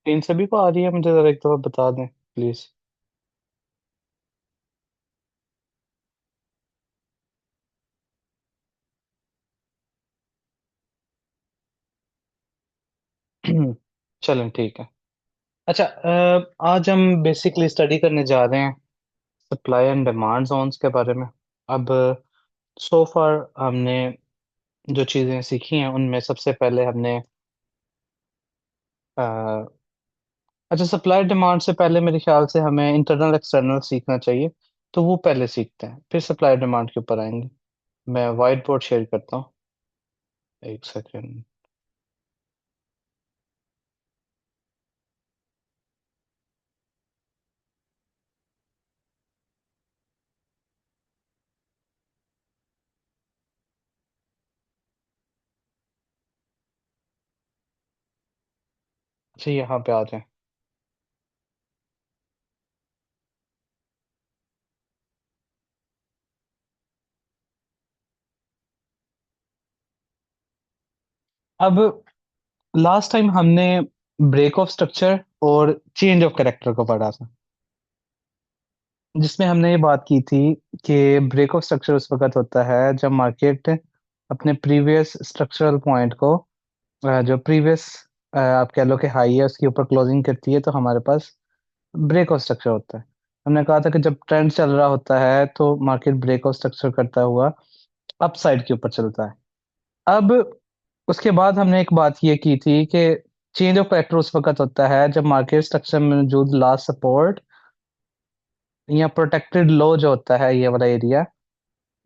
इन सभी को आ रही है? मुझे जरा एक दफा बता दें प्लीज। चलें ठीक है। अच्छा, आज हम बेसिकली स्टडी करने जा रहे हैं सप्लाई एंड डिमांड जोन्स के बारे में। अब सो फार हमने जो चीज़ें सीखी हैं उनमें सबसे पहले हमने अ, अच्छा, सप्लाई डिमांड से पहले मेरे ख्याल से हमें इंटरनल एक्सटर्नल सीखना चाहिए। तो वो पहले सीखते हैं, फिर सप्लाई डिमांड के ऊपर आएंगे। मैं वाइट बोर्ड शेयर करता हूँ। एक सेकेंड। अच्छा, यहाँ पे आ जाए। अब लास्ट टाइम हमने ब्रेक ऑफ स्ट्रक्चर और चेंज ऑफ कैरेक्टर को पढ़ा था, जिसमें हमने ये बात की थी कि ब्रेक ऑफ स्ट्रक्चर उस वक्त होता है जब मार्केट अपने प्रीवियस स्ट्रक्चरल पॉइंट को जो प्रीवियस आप कह लो कि हाई है उसके ऊपर क्लोजिंग करती है, तो हमारे पास ब्रेक ऑफ स्ट्रक्चर होता है। हमने कहा था कि जब ट्रेंड चल रहा होता है तो मार्केट ब्रेक ऑफ स्ट्रक्चर करता हुआ अपसाइड के ऊपर चलता है। अब उसके बाद हमने एक बात ये की थी कि चेंज ऑफ कैरेक्टर उस वक्त होता है जब मार्केट स्ट्रक्चर में मौजूद लास्ट सपोर्ट या प्रोटेक्टेड लो जो होता है, ये वाला एरिया,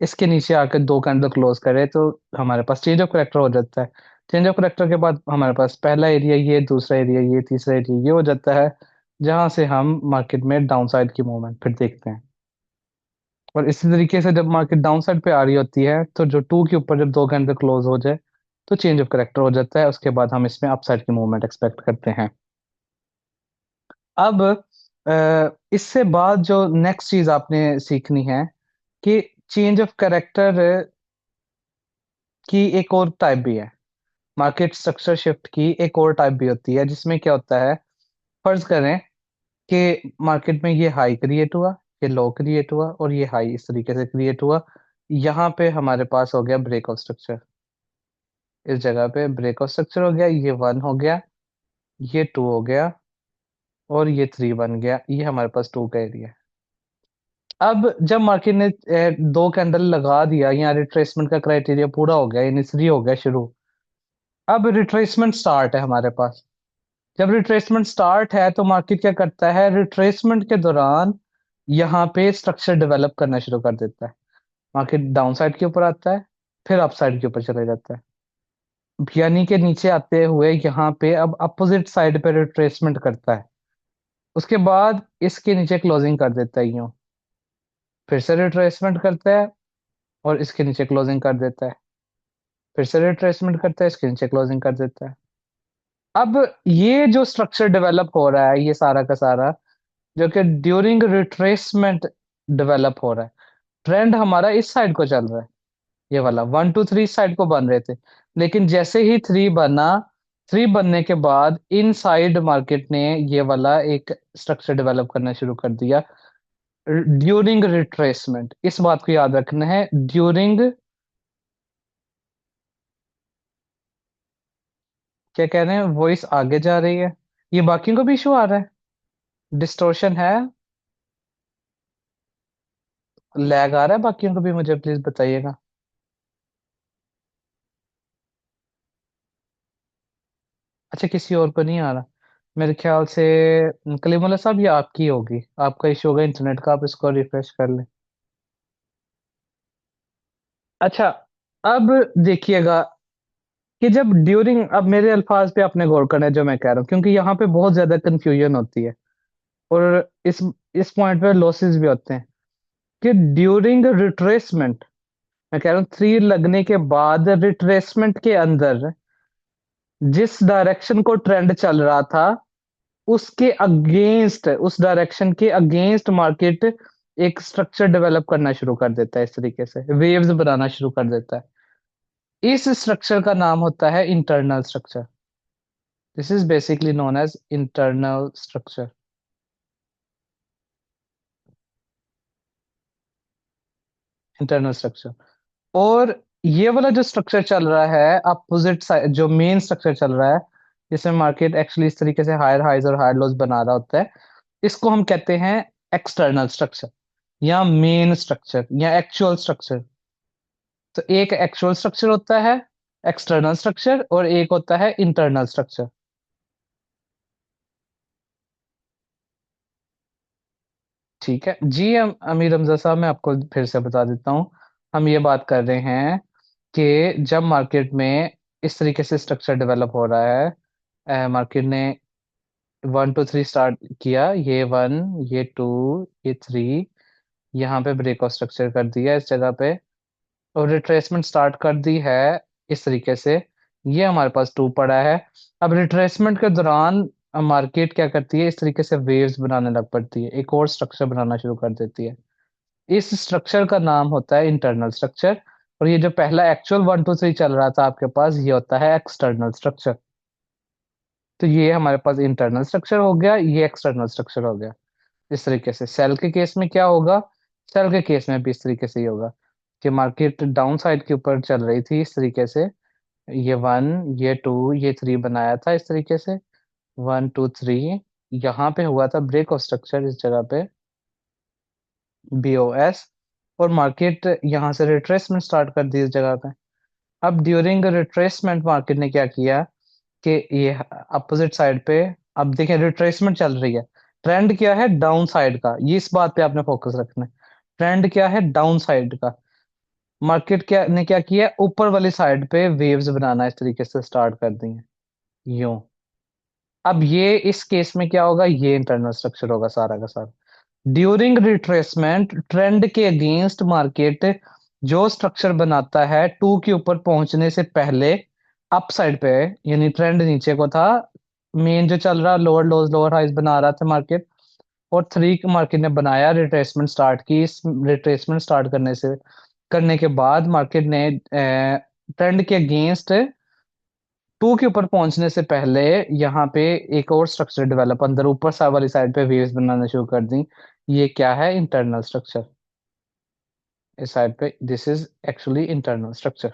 इसके नीचे आकर दो कैंडल क्लोज करे तो हमारे पास चेंज ऑफ कैरेक्टर हो जाता है। चेंज ऑफ कैरेक्टर के बाद हमारे पास पहला एरिया ये, दूसरा एरिया ये, तीसरा एरिया ये हो जाता है, जहां से हम मार्केट में डाउन साइड की मूवमेंट फिर देखते हैं। और इसी तरीके से जब मार्केट डाउन साइड पे आ रही होती है तो जो टू के ऊपर जब दो कैंडल क्लोज हो जाए तो चेंज ऑफ कैरेक्टर हो जाता है। उसके बाद हम इसमें अपसाइड की मूवमेंट एक्सपेक्ट करते हैं। अब इससे बाद जो नेक्स्ट चीज आपने सीखनी है कि चेंज ऑफ कैरेक्टर की एक और टाइप भी है। मार्केट स्ट्रक्चर शिफ्ट की एक और टाइप भी होती है, जिसमें क्या होता है, फर्ज करें कि मार्केट में ये हाई क्रिएट हुआ, ये लो क्रिएट हुआ और ये हाई इस तरीके से क्रिएट हुआ। यहाँ पे हमारे पास हो गया ब्रेक ऑफ स्ट्रक्चर। इस जगह पे ब्रेक ऑफ स्ट्रक्चर हो गया, ये वन हो गया, ये टू हो गया और ये थ्री बन गया। ये हमारे पास टू का एरिया है। अब जब मार्केट ने दो कैंडल लगा दिया, यहाँ रिट्रेसमेंट का क्राइटेरिया पूरा हो गया, यानी थ्री हो गया शुरू। अब रिट्रेसमेंट स्टार्ट है हमारे पास। जब रिट्रेसमेंट स्टार्ट है तो मार्केट क्या करता है, रिट्रेसमेंट के दौरान यहाँ पे स्ट्रक्चर डेवलप करना शुरू कर देता है। मार्केट डाउन साइड के ऊपर आता है, फिर अप साइड के ऊपर चले जाता है, यानी कि नीचे आते हुए यहाँ पे अब अपोजिट साइड पे रिट्रेसमेंट करता है। उसके बाद इसके नीचे क्लोजिंग कर देता है यूं, फिर से रिट्रेसमेंट करता है और इसके नीचे क्लोजिंग कर देता है, फिर से रिट्रेसमेंट करता है, इसके नीचे क्लोजिंग कर देता है। अब ये जो स्ट्रक्चर डेवलप हो रहा है, ये सारा का सारा जो कि ड्यूरिंग रिट्रेसमेंट डेवलप हो रहा है। ट्रेंड हमारा इस साइड को चल रहा है, ये वाला वन टू थ्री साइड को बन रहे थे, लेकिन जैसे ही थ्री बना, थ्री बनने के बाद इन साइड मार्केट ने ये वाला एक स्ट्रक्चर डेवलप करना शुरू कर दिया ड्यूरिंग रिट्रेसमेंट। इस बात को याद रखना है, ड्यूरिंग, क्या कह रहे हैं, वॉइस आगे जा रही है। ये बाकियों को भी इशू आ रहा है, डिस्टोर्शन है, लैग आ रहा है बाकियों को भी, मुझे प्लीज बताइएगा। अच्छा, किसी और को नहीं आ रहा? मेरे ख्याल से कलीमुल्ला साहब ये आपकी होगी, आपका इशू होगा इंटरनेट का, आप इसको रिफ्रेश कर लें। अच्छा, अब देखिएगा कि जब ड्यूरिंग, अब मेरे अल्फाज पे आपने गौर करना है जो मैं कह रहा हूँ, क्योंकि यहाँ पे बहुत ज्यादा कंफ्यूजन होती है और इस पॉइंट पे लॉसेस भी होते हैं कि ड्यूरिंग रिट्रेसमेंट, मैं कह रहा हूँ थ्री लगने के बाद रिट्रेसमेंट के अंदर जिस डायरेक्शन को ट्रेंड चल रहा था उसके अगेंस्ट, उस डायरेक्शन के अगेंस्ट मार्केट एक स्ट्रक्चर डेवलप करना शुरू कर देता है, इस तरीके से वेव्स बनाना शुरू कर देता है। इस स्ट्रक्चर का नाम होता है internal structure. This is basically known as internal structure. Internal structure. और ये वाला जो स्ट्रक्चर चल रहा है अपोजिट साइड, जो मेन स्ट्रक्चर चल रहा है, जिसमें मार्केट एक्चुअली इस तरीके से हायर हाइज और हायर लोज बना रहा होता है, इसको हम कहते हैं एक्सटर्नल स्ट्रक्चर या मेन स्ट्रक्चर या एक्चुअल स्ट्रक्चर। तो एक एक्चुअल स्ट्रक्चर होता है, एक्सटर्नल स्ट्रक्चर, और एक होता है इंटरनल स्ट्रक्चर। ठीक है जी। अमीर हमजा साहब, मैं आपको फिर से बता देता हूँ। हम ये बात कर रहे हैं कि जब मार्केट में इस तरीके से स्ट्रक्चर डेवलप हो रहा है, मार्केट ने 1 2 3 स्टार्ट किया, ये 1, ये 2, ये 3, यहाँ पे ब्रेक ऑफ स्ट्रक्चर कर दिया इस जगह पे, और रिट्रेसमेंट स्टार्ट कर दी है इस तरीके से। ये हमारे पास 2 पड़ा है। अब रिट्रेसमेंट के दौरान मार्केट क्या करती है, इस तरीके से वेव्स बनाने लग पड़ती है, एक और स्ट्रक्चर बनाना शुरू कर देती है। इस स्ट्रक्चर का नाम होता है इंटरनल स्ट्रक्चर। और ये जो पहला एक्चुअल 1 2 3 चल रहा था आपके पास, ये होता है एक्सटर्नल स्ट्रक्चर। तो ये हमारे पास इंटरनल स्ट्रक्चर हो गया, ये एक्सटर्नल स्ट्रक्चर हो गया। इस तरीके से सेल के केस में क्या होगा, सेल के केस में भी इस तरीके से ही होगा कि मार्केट डाउन साइड के ऊपर चल रही थी इस तरीके से। ये 1, ये 2, ये 3 बनाया था इस तरीके से। 1 2 3, यहाँ पे हुआ था ब्रेक ऑफ स्ट्रक्चर इस जगह पे, BOS। और मार्केट यहाँ से रिट्रेसमेंट स्टार्ट कर दी इस जगह पे। अब ड्यूरिंग रिट्रेसमेंट मार्केट ने क्या किया कि ये अपोजिट साइड पे, अब देखें रिट्रेसमेंट चल रही है, ट्रेंड क्या है डाउन साइड का, ये इस बात पे आपने फोकस रखना है। ट्रेंड क्या है डाउन साइड का। मार्केट क्या किया, ऊपर वाली साइड पे वेव्स बनाना इस तरीके से स्टार्ट कर दी है, यूं। अब ये इस केस में क्या होगा, ये इंटरनल स्ट्रक्चर होगा सारा का सारा। ड्यूरिंग रिट्रेसमेंट ट्रेंड के अगेंस्ट मार्केट जो स्ट्रक्चर बनाता है 2 के ऊपर पहुंचने से पहले, अप साइड पे, यानी ट्रेंड नीचे को था, मेन जो चल रहा लोअर लोज लोअर हाइज बना रहा था मार्केट, और 3 मार्केट ने बनाया, रिट्रेसमेंट स्टार्ट की। इस रिट्रेसमेंट स्टार्ट करने के बाद मार्केट ने ट्रेंड के अगेंस्ट 2 के ऊपर पहुंचने से पहले यहाँ पे एक और स्ट्रक्चर डेवलप अंदर ऊपर सा वाली साइड पे वेव्स बनाना शुरू कर दी। ये क्या है, इंटरनल स्ट्रक्चर। इस साइड पे this is actually internal structure.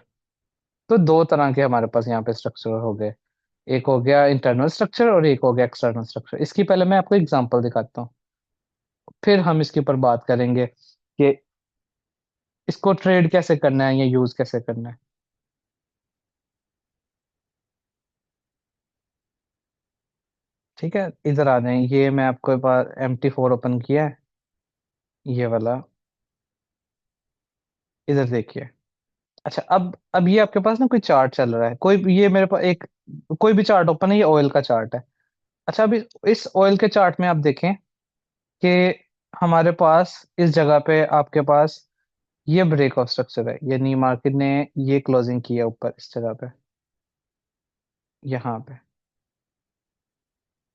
तो 2 तरह के हमारे पास यहाँ पे स्ट्रक्चर हो गए, एक हो गया इंटरनल स्ट्रक्चर और एक हो गया एक्सटर्नल स्ट्रक्चर। इसकी पहले मैं आपको एग्जांपल दिखाता हूँ, फिर हम इसके ऊपर बात करेंगे कि इसको ट्रेड कैसे करना है या यूज कैसे करना है। ठीक है, इधर आ जाए, ये मैं आपको पास MT4 ओपन किया है, ये वाला, इधर देखिए। अच्छा, अब ये आपके पास ना कोई चार्ट चल रहा है, कोई ये मेरे पास एक कोई भी चार्ट ओपन है, ये ऑयल का चार्ट है। अच्छा, अभी इस ऑयल के चार्ट में आप देखें कि हमारे पास इस जगह पे आपके पास ये ब्रेक ऑफ स्ट्रक्चर है, यानी मार्केट ने ये क्लोजिंग की है ऊपर इस जगह पे, यहाँ पे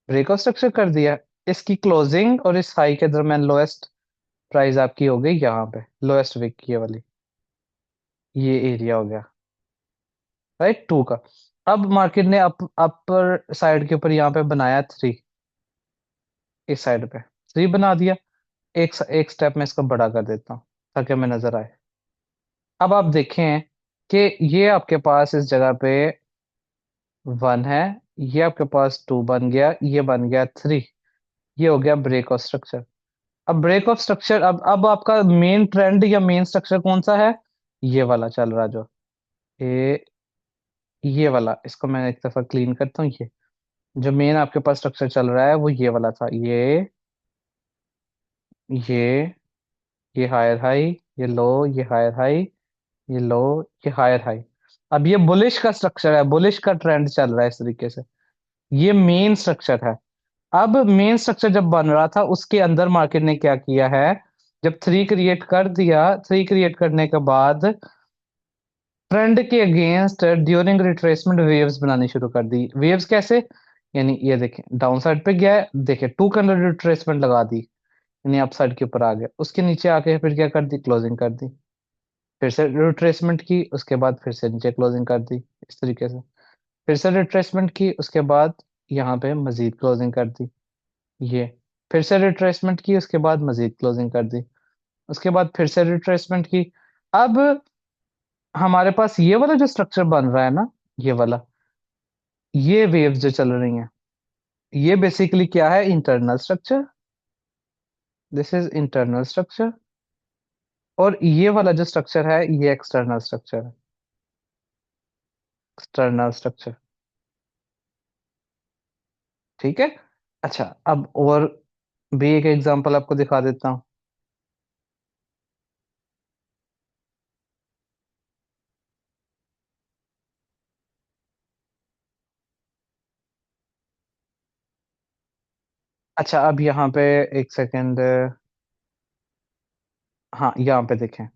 ब्रेक ऑफ स्ट्रक्चर कर दिया। इसकी क्लोजिंग और इस हाई के दरम्यान लोएस्ट प्राइस आपकी हो गई यहाँ पे, लोएस्ट विक की ये वाली, ये एरिया हो गया राइट 2 का। अब मार्केट ने अपर साइड के ऊपर यहाँ पे बनाया 3, इस साइड पे 3 बना दिया। एक स्टेप में इसको बड़ा कर देता हूँ ताकि हमें नजर आए। अब आप देखें कि ये आपके पास इस जगह पे 1 है, ये आपके पास 2 बन गया, ये बन गया 3, ये हो गया ब्रेक ऑफ स्ट्रक्चर। अब ब्रेक ऑफ स्ट्रक्चर, अब आपका मेन ट्रेंड या मेन स्ट्रक्चर कौन सा है, ये वाला चल रहा जो, ये वाला, इसको मैं एक दफा क्लीन करता हूँ। ये जो मेन आपके पास स्ट्रक्चर चल रहा है वो ये वाला था, ये ये हायर हाई, ये लो, ये हायर हाई, ये लो, ये हायर हाई। अब ये बुलिश का स्ट्रक्चर है, बुलिश का ट्रेंड चल रहा है इस तरीके से, ये मेन स्ट्रक्चर है। अब मेन स्ट्रक्चर जब बन रहा था उसके अंदर मार्केट ने क्या किया है, जब 3 क्रिएट कर दिया, 3 क्रिएट करने के बाद ट्रेंड के अगेंस्ट ड्यूरिंग रिट्रेसमेंट वेव्स बनानी शुरू कर दी। वेव्स कैसे, यानी ये देखें डाउन साइड पे गया है, देखें 2 के अंदर रिट्रेसमेंट लगा दी, यानी अप साइड के ऊपर आ गया, उसके नीचे आके फिर क्या कर दी, क्लोजिंग कर दी, फिर से रिट्रेसमेंट की, उसके बाद फिर से नीचे क्लोजिंग कर दी इस तरीके से, फिर से रिट्रेसमेंट की, उसके बाद यहाँ पे मजीद क्लोजिंग कर दी। ये फिर से रिट्रेसमेंट की, उसके बाद मजीद क्लोजिंग कर दी, उसके बाद फिर से रिट्रेसमेंट की। अब हमारे पास ये वाला जो स्ट्रक्चर बन रहा है ना, ये वाला, ये वेव्स जो चल रही हैं, ये बेसिकली क्या है? Internal structure. This is internal structure. और ये वाला जो स्ट्रक्चर है, ये एक्सटर्नल स्ट्रक्चर है। External structure. ठीक है। अच्छा, अब और भी एक एग्जांपल आपको दिखा देता हूँ। अच्छा, अब यहाँ पे एक सेकेंड। हाँ, यहाँ पे देखें,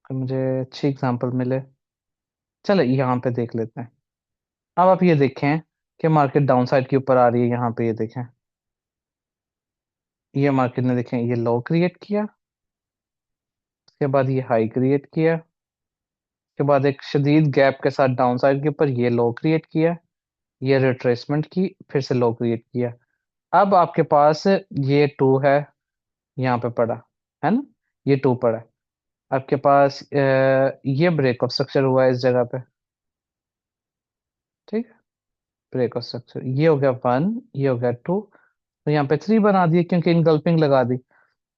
कि मुझे अच्छी एग्जांपल मिले। चलो यहाँ पे देख लेते हैं। अब आप ये देखें कि मार्केट डाउन साइड के ऊपर आ रही है। यहाँ पे ये देखें, ये मार्केट ने देखें, ये लो क्रिएट किया, उसके बाद ये हाई क्रिएट किया, उसके बाद एक शदीद गैप के साथ डाउन साइड के ऊपर ये लो क्रिएट किया, ये रिट्रेसमेंट की, फिर से लो क्रिएट किया। अब आपके पास ये टू है, यहाँ पे पड़ा है ना, ये टू पड़ा है। आपके पास ये ब्रेक ऑफ स्ट्रक्चर हुआ है इस जगह पे। ठीक है, ब्रेक ऑफ स्ट्रक्चर, ये हो गया वन, ये हो गया टू। तो यहाँ पे थ्री बना दिए क्योंकि इनगल्फिंग लगा दी।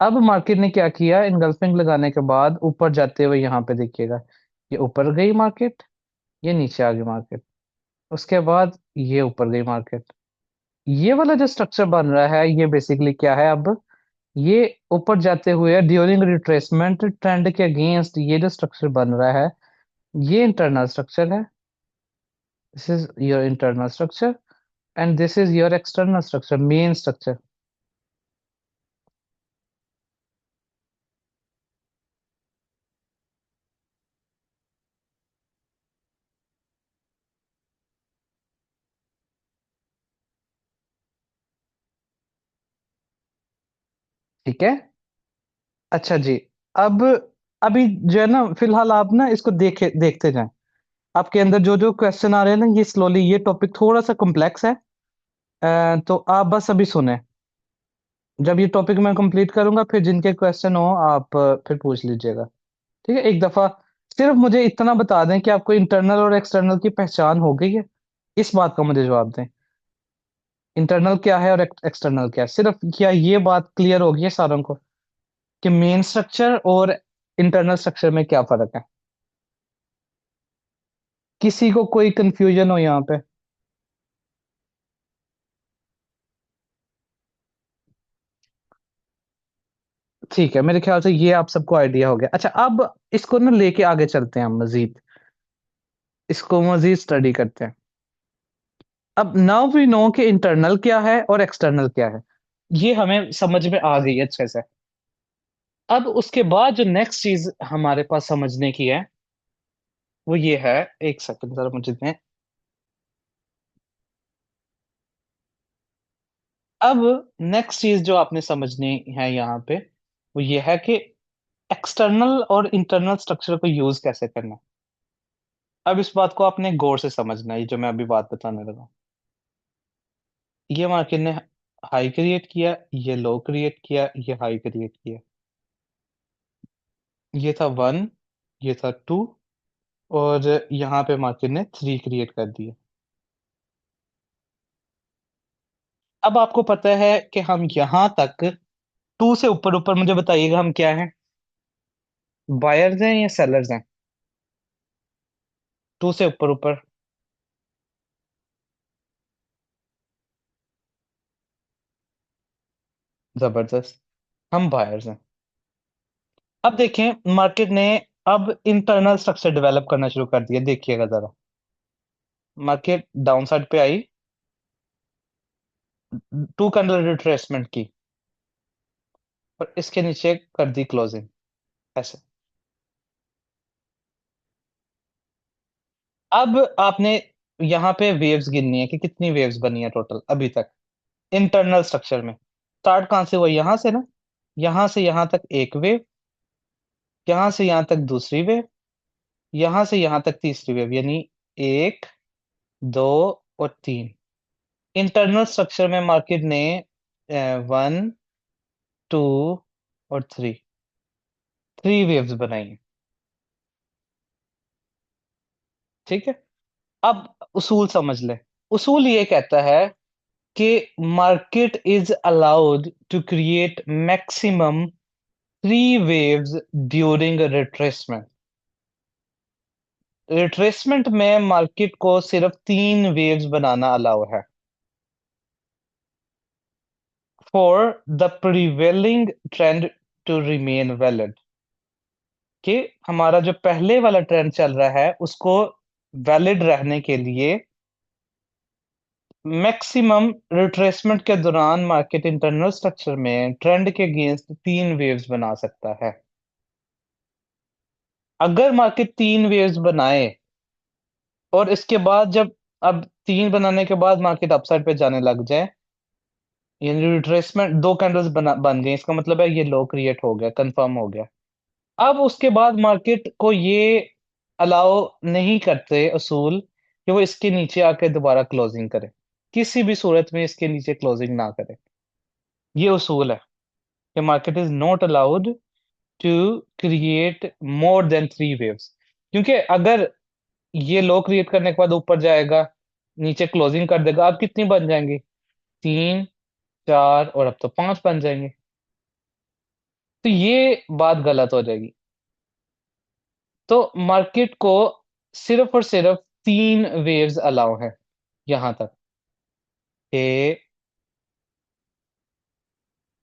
अब मार्केट ने क्या किया? इनगल्फिंग लगाने के बाद ऊपर जाते हुए यहाँ पे देखिएगा, ये ऊपर गई मार्केट, ये नीचे आ गई मार्केट, उसके बाद ये ऊपर गई मार्केट। ये वाला जो स्ट्रक्चर बन रहा है, ये बेसिकली क्या है? अब ये ऊपर जाते हुए ड्यूरिंग रिट्रेसमेंट ट्रेंड के अगेंस्ट ये जो स्ट्रक्चर बन रहा है, ये इंटरनल स्ट्रक्चर है। This is your internal structure and this is your external structure, main structure. ठीक है। अच्छा जी। अब अभी जो है ना, फिलहाल आप ना इसको देखते जाएं। आपके अंदर जो जो क्वेश्चन आ रहे हैं ना, ये स्लोली, ये टॉपिक थोड़ा सा कॉम्प्लेक्स है। तो आप बस अभी सुने। जब ये टॉपिक मैं कंप्लीट करूंगा, फिर जिनके क्वेश्चन हो आप फिर पूछ लीजिएगा। ठीक है, एक दफा सिर्फ मुझे इतना बता दें कि आपको इंटरनल और एक्सटर्नल की पहचान हो गई है। इस बात का मुझे जवाब दें, इंटरनल क्या है और एक्सटर्नल क्या है। सिर्फ क्या ये बात क्लियर होगी है सारों को कि मेन स्ट्रक्चर और इंटरनल स्ट्रक्चर में क्या फर्क है? किसी को कोई कंफ्यूजन हो यहाँ पे? ठीक है, मेरे ख्याल से ये आप सबको आइडिया हो गया। अच्छा, अब इसको ना लेके आगे चलते हैं, हम मजीद इसको मजीद स्टडी करते हैं। अब नाउ वी नो कि इंटरनल क्या है और एक्सटर्नल क्या है, ये हमें समझ में आ गई है अच्छे से। अब उसके बाद जो नेक्स्ट चीज हमारे पास समझने की है, वो ये है। एक सेकंड जरा मुझे दें। अब नेक्स्ट चीज जो आपने समझनी है यहाँ पे, वो ये है कि एक्सटर्नल और इंटरनल स्ट्रक्चर को यूज कैसे करना है। अब इस बात को आपने गौर से समझना है, ये जो मैं अभी बात बताने लगा। ये मार्केट ने हाई क्रिएट किया, ये लो क्रिएट किया, ये हाई क्रिएट किया। ये था वन, ये था टू, और यहाँ पे मार्केट ने थ्री क्रिएट कर दिया। अब आपको पता है कि हम यहाँ तक टू से ऊपर ऊपर मुझे बताइएगा हम क्या हैं? बायर्स हैं या सेलर्स हैं? टू से ऊपर ऊपर। जबरदस्त, हम बायर्स हैं। अब देखें, मार्केट ने अब इंटरनल स्ट्रक्चर डेवलप करना शुरू कर दिया। देखिएगा जरा, मार्केट डाउन साइड पे आई, टू कैंडल रिट्रेसमेंट की, और इसके नीचे कर दी क्लोजिंग, ऐसे। अब आपने यहाँ पे वेव्स गिननी है कि कितनी वेव्स बनी है टोटल अभी तक इंटरनल स्ट्रक्चर में। स्टार्ट कहाँ से हुआ? यहाँ से ना, यहाँ से यहाँ तक एक वेव, यहाँ से यहाँ तक दूसरी वेव, यहाँ से यहाँ तक तीसरी वेव, यानी एक, दो और तीन। इंटरनल स्ट्रक्चर में मार्केट ने वन, टू और थ्री, थ्री वेव्स बनाई हैं। ठीक है। अब उसूल समझ ले। उसूल ये कहता है कि market is allowed to create maximum three waves during retracement. Retracement में मार्केट को सिर्फ तीन वेव्स बनाना अलाउ है for the prevailing trend to remain valid. कि हमारा जो पहले वाला ट्रेंड चल रहा है उसको वैलिड रहने के लिए मैक्सिमम रिट्रेसमेंट के दौरान मार्केट इंटरनल स्ट्रक्चर में ट्रेंड के अगेंस्ट तीन वेव्स बना सकता है। अगर मार्केट तीन वेव्स बनाए और इसके बाद जब अब तीन बनाने के बाद मार्केट अपसाइड पे जाने लग जाए, यानी रिट्रेसमेंट दो कैंडल्स बन गए, इसका मतलब है ये लो क्रिएट हो गया, कंफर्म हो गया। अब उसके बाद मार्केट को ये अलाउ नहीं करते असूल कि वो इसके नीचे आके दोबारा क्लोजिंग करे। किसी भी सूरत में इसके नीचे क्लोजिंग ना करे। ये उसूल है कि market is not allowed to create more than three waves. क्योंकि अगर ये लो क्रिएट करने के बाद ऊपर जाएगा, नीचे क्लोजिंग कर देगा, अब कितनी बन जाएंगी? तीन, चार और अब तो पांच बन जाएंगे। तो ये बात गलत हो जाएगी। तो मार्केट को सिर्फ और सिर्फ तीन वेव्स अलाउ है यहां तक, कि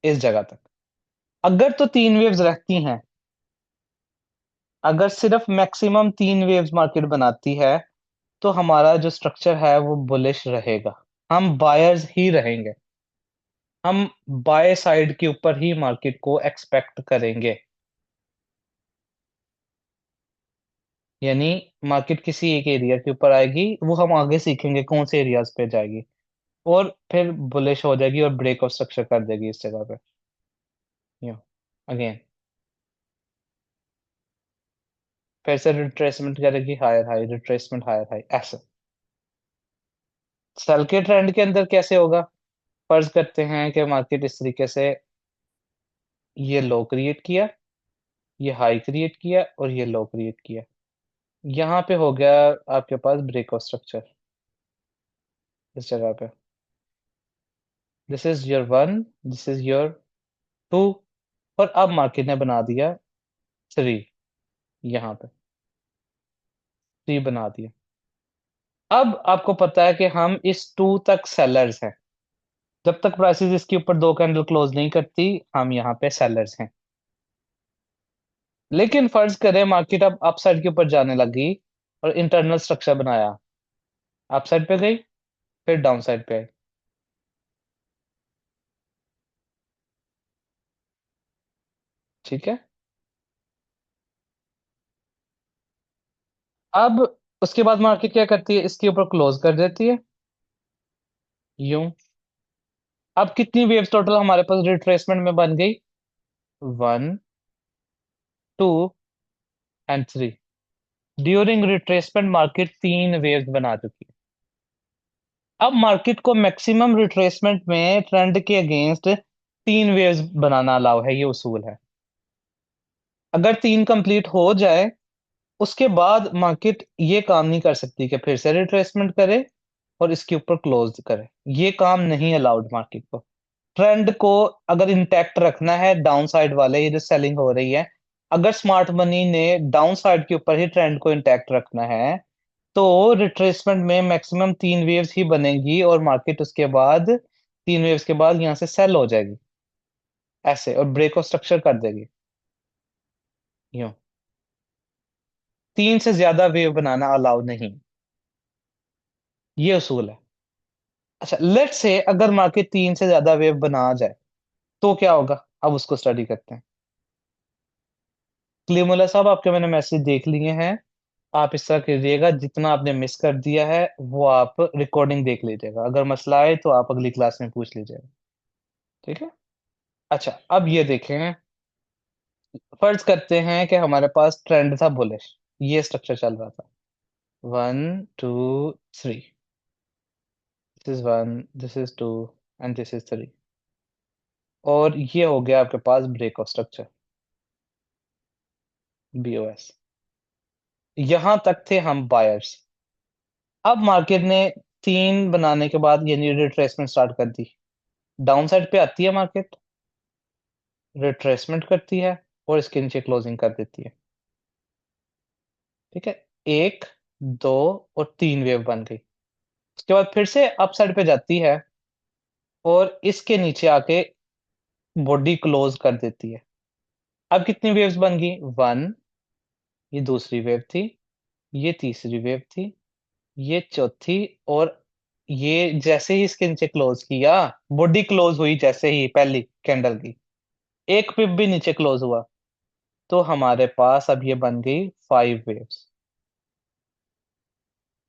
इस जगह तक। अगर तो तीन वेव्स रहती हैं, अगर सिर्फ मैक्सिमम तीन वेव्स मार्केट बनाती है, तो हमारा जो स्ट्रक्चर है वो बुलिश रहेगा। हम बायर्स ही रहेंगे। हम बाय साइड के ऊपर ही मार्केट को एक्सपेक्ट करेंगे। यानी मार्केट किसी एक एरिया के ऊपर आएगी, वो हम आगे सीखेंगे कौन से एरियाज पे जाएगी, और फिर बुलिश हो जाएगी और ब्रेक ऑफ स्ट्रक्चर कर देगी इस जगह पे। यो अगेन फिर से रिट्रेसमेंट करेगी, higher high, retracement, higher high, ऐसे। सेल के ट्रेंड के अंदर कैसे होगा? फर्ज करते हैं कि मार्केट इस तरीके से ये लो क्रिएट किया, ये हाई क्रिएट किया और ये लो क्रिएट किया। यहाँ पे हो गया आपके पास ब्रेक ऑफ स्ट्रक्चर इस जगह पे। This is your one, this is your two, और अब मार्केट ने बना दिया थ्री। यहाँ पे थ्री बना दिया। अब आपको पता है कि हम इस टू तक सेलर्स हैं। जब तक प्राइसेस इसके ऊपर दो कैंडल क्लोज नहीं करती, हम यहाँ पे सेलर्स हैं। लेकिन फर्ज करें मार्केट अब अपसाइड के ऊपर जाने लगी और इंटरनल स्ट्रक्चर बनाया, अपसाइड पे गई, फिर डाउन साइड पे आई। ठीक है। अब उसके बाद मार्केट क्या करती है? इसके ऊपर क्लोज कर देती है, यूं। अब कितनी वेव्स टोटल हमारे पास रिट्रेसमेंट में बन गई? One, two and three. During retracement market तीन वेव्स बना चुकी है। अब मार्केट को मैक्सिमम रिट्रेसमेंट में ट्रेंड के अगेंस्ट तीन वेव्स बनाना अलाउ है, ये उसूल है। अगर तीन कंप्लीट हो जाए, उसके बाद मार्केट ये काम नहीं कर सकती कि फिर से रिट्रेसमेंट करे और इसके ऊपर क्लोज करे। ये काम नहीं अलाउड मार्केट को। ट्रेंड को अगर इंटैक्ट रखना है, डाउन साइड वाले ये जो सेलिंग हो रही है, अगर स्मार्ट मनी ने डाउन साइड के ऊपर ही ट्रेंड को इंटैक्ट रखना है, तो रिट्रेसमेंट में मैक्सिमम तीन वेव्स ही बनेगी और मार्केट उसके बाद तीन वेव्स के बाद यहां से सेल हो जाएगी ऐसे, और ब्रेक ऑफ स्ट्रक्चर कर देगी यूं। तीन से ज्यादा वेव बनाना अलाउ नहीं, ये उसूल है। अच्छा, लेट से अगर मार्केट तीन से ज्यादा वेव बना जाए, तो क्या होगा? अब उसको स्टडी करते हैं। क्लीमुल्ला साहब, आपके मैंने मैसेज देख लिए हैं। आप इस तरह कीजिएगा, जितना आपने मिस कर दिया है वो आप रिकॉर्डिंग देख लीजिएगा। अगर मसला आए तो आप अगली क्लास में पूछ लीजिएगा। ठीक है। अच्छा, अब ये देखें। फर्ज करते हैं कि हमारे पास ट्रेंड था बुलिश, ये स्ट्रक्चर चल रहा था, one, two, three. This is one, this is two, and this is three. और ये हो गया आपके पास ब्रेक ऑफ स्ट्रक्चर, BOS। यहां तक थे हम बायर्स। अब मार्केट ने तीन बनाने के बाद यानी रिट्रेसमेंट स्टार्ट कर दी। डाउन साइड पे आती है मार्केट, रिट्रेसमेंट करती है और इसके नीचे क्लोजिंग कर देती है। ठीक है, एक, दो और तीन वेव बन गई। उसके बाद फिर से अप साइड पे जाती है और इसके नीचे आके बॉडी क्लोज कर देती है। अब कितनी वेव्स बन गई? वन, ये दूसरी वेव थी, ये तीसरी वेव थी, ये चौथी, और ये जैसे ही इसके नीचे क्लोज किया, बॉडी क्लोज हुई जैसे ही पहली कैंडल की, एक पिप भी नीचे क्लोज हुआ, तो हमारे पास अब ये बन गई फाइव वेव्स।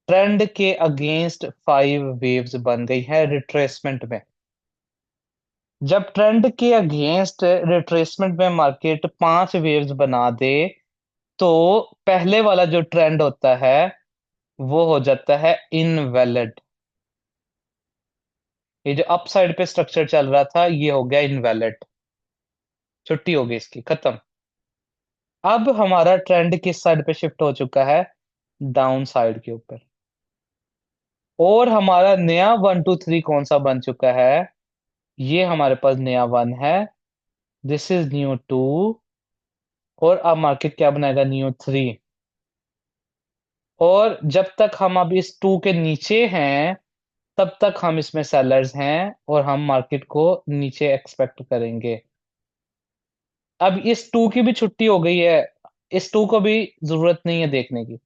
ट्रेंड के अगेंस्ट फाइव वेव्स बन गई है रिट्रेसमेंट में। जब ट्रेंड के अगेंस्ट रिट्रेसमेंट में मार्केट पांच वेव्स बना दे, तो पहले वाला जो ट्रेंड होता है वो हो जाता है इनवैलिड। ये जो अप साइड पे स्ट्रक्चर चल रहा था ये हो गया इनवैलिड, छुट्टी हो गई इसकी, खत्म। अब हमारा ट्रेंड किस साइड पे शिफ्ट हो चुका है? डाउन साइड के ऊपर। और हमारा नया वन टू थ्री कौन सा बन चुका है? ये हमारे पास नया वन है, दिस इज न्यू टू, और अब मार्केट क्या बनाएगा? New three. और जब तक हम अब इस टू के नीचे हैं तब तक हम इसमें सेलर्स हैं और हम मार्केट को नीचे एक्सपेक्ट करेंगे। अब इस टू की भी छुट्टी हो गई है, इस टू को भी जरूरत नहीं है देखने की।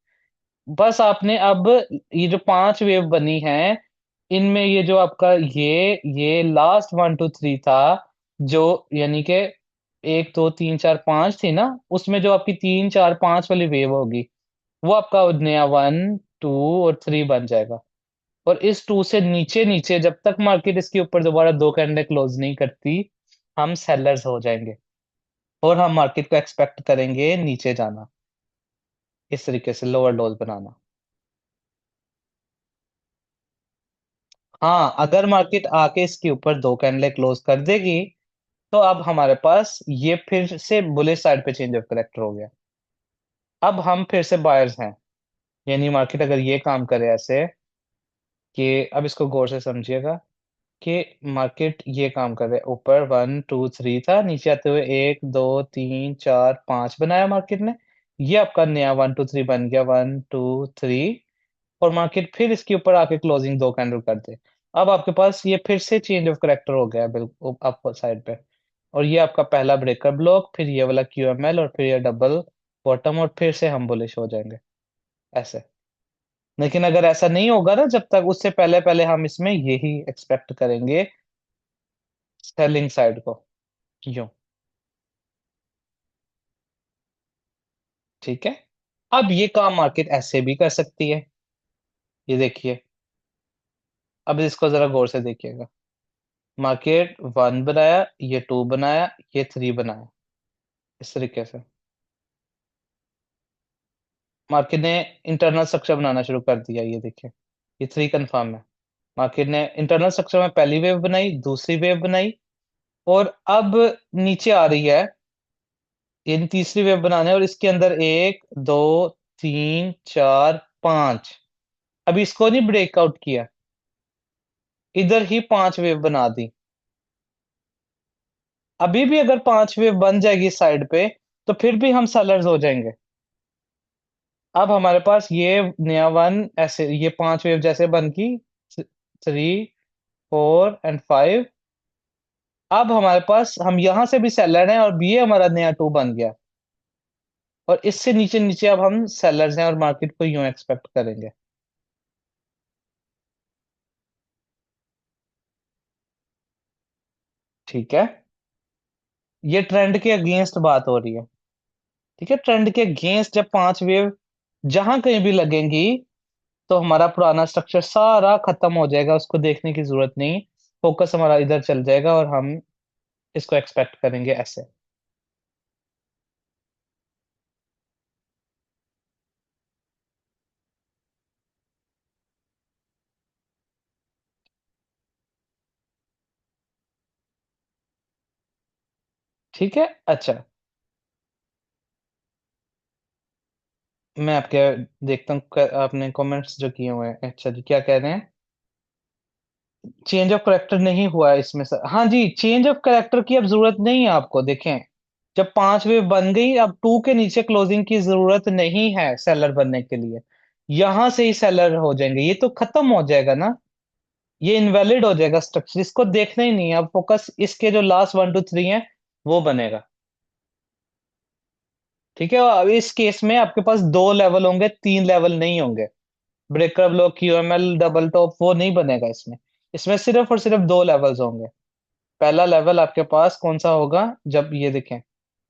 बस आपने अब ये जो पांच वेव बनी है, इनमें ये जो आपका ये लास्ट वन टू थ्री था, जो यानी कि एक दो तीन चार पांच थी ना, उसमें जो आपकी तीन चार पांच वाली वेव होगी वो आपका नया वन टू और थ्री बन जाएगा। और इस टू से नीचे नीचे जब तक मार्केट इसके ऊपर दोबारा दो कैंडल क्लोज नहीं करती, हम सेलर्स हो जाएंगे और हम मार्केट को एक्सपेक्ट करेंगे नीचे जाना, इस तरीके से लोअर लोज बनाना। हाँ, अगर मार्केट आके इसके ऊपर दो कैंडल क्लोज कर देगी तो अब हमारे पास ये फिर से बुलिश साइड पे चेंज ऑफ करेक्टर हो गया। अब हम फिर से बायर्स हैं, यानी मार्केट अगर ये काम करे ऐसे कि, अब इसको गौर से समझिएगा कि मार्केट ये काम कर रहा है, ऊपर वन टू थ्री था, नीचे आते हुए एक दो तीन चार पांच बनाया मार्केट ने, ये आपका नया वन टू थ्री बन गया, वन टू थ्री। और मार्केट फिर इसके ऊपर आके क्लोजिंग दो कैंडल कर दे, अब आपके पास ये फिर से चेंज ऑफ करेक्टर हो गया बिल्कुल अप साइड पे। और ये आपका पहला ब्रेकर ब्लॉक, फिर ये वाला QML, और फिर ये डबल बॉटम, और फिर से हम बुलिश हो जाएंगे ऐसे। लेकिन अगर ऐसा नहीं होगा ना, जब तक उससे पहले पहले हम इसमें यही एक्सपेक्ट करेंगे, सेलिंग साइड को, यूं। ठीक है, अब ये काम मार्केट ऐसे भी कर सकती है, ये देखिए। अब इसको जरा गौर से देखिएगा, मार्केट वन बनाया, ये टू बनाया, ये थ्री बनाया, इस तरीके से मार्केट ने इंटरनल स्ट्रक्चर बनाना शुरू कर दिया, ये देखिए। ये थ्री कंफर्म है, मार्केट ने इंटरनल स्ट्रक्चर में पहली वेव बनाई, दूसरी वेव बनाई, और अब नीचे आ रही है इन तीसरी वेव बनाने, और इसके अंदर एक दो तीन चार पांच, अभी इसको नहीं ब्रेकआउट किया, इधर ही पांच वेव बना दी। अभी भी अगर पांच वेव बन जाएगी साइड पे तो फिर भी हम सेलर्स हो जाएंगे। अब हमारे पास ये नया वन ऐसे ये पांच वेव जैसे बन की, थ्री फोर एंड फाइव। अब हमारे पास हम यहां से भी सेलर हैं और ये हमारा नया टू बन गया, और इससे नीचे नीचे अब हम सेलर्स हैं और मार्केट को यूं एक्सपेक्ट करेंगे। ठीक है, ये ट्रेंड के अगेंस्ट बात हो रही है। ठीक है, ट्रेंड के अगेंस्ट जब पांच वेव जहां कहीं भी लगेंगी तो हमारा पुराना स्ट्रक्चर सारा खत्म हो जाएगा, उसको देखने की जरूरत नहीं, फोकस हमारा इधर चल जाएगा और हम इसको एक्सपेक्ट करेंगे ऐसे। ठीक है। अच्छा, मैं आपके देखता हूँ आपने कमेंट्स जो किए हुए हैं। अच्छा जी, क्या कह रहे हैं? चेंज ऑफ करेक्टर नहीं हुआ है इसमें सर। हाँ जी, चेंज ऑफ करेक्टर की अब जरूरत नहीं है आपको। देखें, जब 5 वेव बन गई, अब टू के नीचे क्लोजिंग की जरूरत नहीं है सेलर बनने के लिए। यहां से ही सेलर हो जाएंगे, ये तो खत्म हो जाएगा ना। ये इनवैलिड हो जाएगा स्ट्रक्चर, इसको देखना ही नहीं है। अब फोकस इसके जो लास्ट 1 2 3 है वो बनेगा। ठीक है, अब इस केस में आपके पास 2 लेवल होंगे, 3 लेवल नहीं होंगे। ब्रेकर ब्लॉक, क्यूएमएल, डबल टॉप, वो नहीं बनेगा इसमें। इसमें सिर्फ और सिर्फ 2 लेवल्स होंगे। पहला लेवल आपके पास कौन सा होगा? जब ये देखें,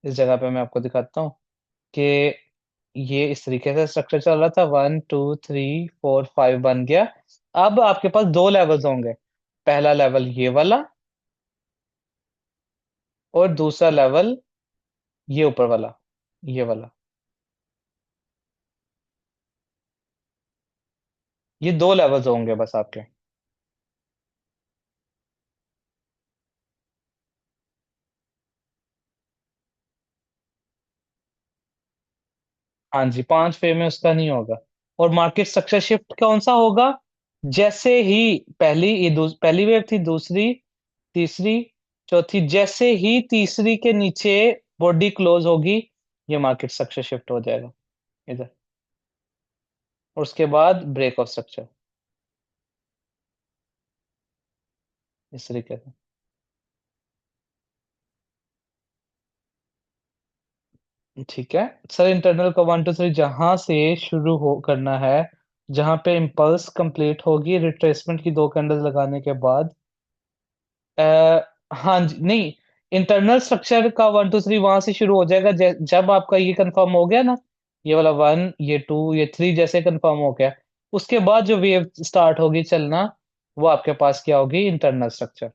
इस जगह पे मैं आपको दिखाता हूँ कि ये इस तरीके से स्ट्रक्चर चल रहा था। 1 2 3 4 5 बन गया। अब आपके पास 2 लेवल्स होंगे। पहला लेवल ये वाला, और दूसरा लेवल ये ऊपर वाला, ये वाला। ये 2 लेवल्स होंगे बस आपके। हाँ जी, 5 पे में उसका नहीं होगा। और मार्केट स्ट्रक्चर शिफ्ट कौन सा होगा? जैसे ही पहली वेव थी, दूसरी, तीसरी, चौथी, जैसे ही तीसरी के नीचे बॉडी क्लोज होगी, ये मार्केट स्ट्रक्चर शिफ्ट हो जाएगा इधर। और उसके बाद ब्रेक ऑफ स्ट्रक्चर, इस तरीके से। ठीक है सर, इंटरनल का 1 2 3 जहां से शुरू हो करना है, जहां पे इम्पल्स कंप्लीट होगी रिट्रेसमेंट की 2 कैंडल्स लगाने के बाद। हाँ जी, नहीं, इंटरनल स्ट्रक्चर का 1 2 3 वहां से शुरू हो जाएगा। जब आपका ये कंफर्म हो गया ना, ये वाला 1, ये 2, ये 3 जैसे कंफर्म हो गया, उसके बाद जो वेव स्टार्ट होगी चलना, वो आपके पास क्या होगी? Internal structure.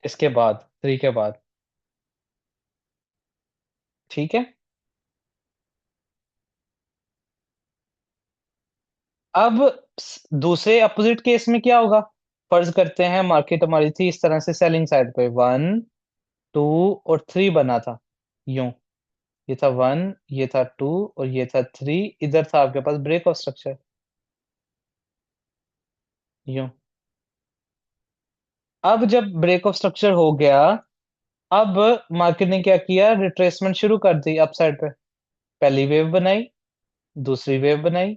इसके बाद 3 के बाद। ठीक है। अब दूसरे अपोजिट केस में क्या होगा? फर्ज करते हैं मार्केट हमारी थी इस तरह से, सेलिंग साइड पे 1 2 और 3 बना था, यूं। ये था 1, ये था 2, और ये था 3। इधर था आपके पास ब्रेक ऑफ स्ट्रक्चर, यूं। अब जब ब्रेक ऑफ स्ट्रक्चर हो गया, अब मार्केट ने क्या किया? रिट्रेसमेंट शुरू कर दी अपसाइड पे। पहली वेव बनाई, दूसरी वेव बनाई,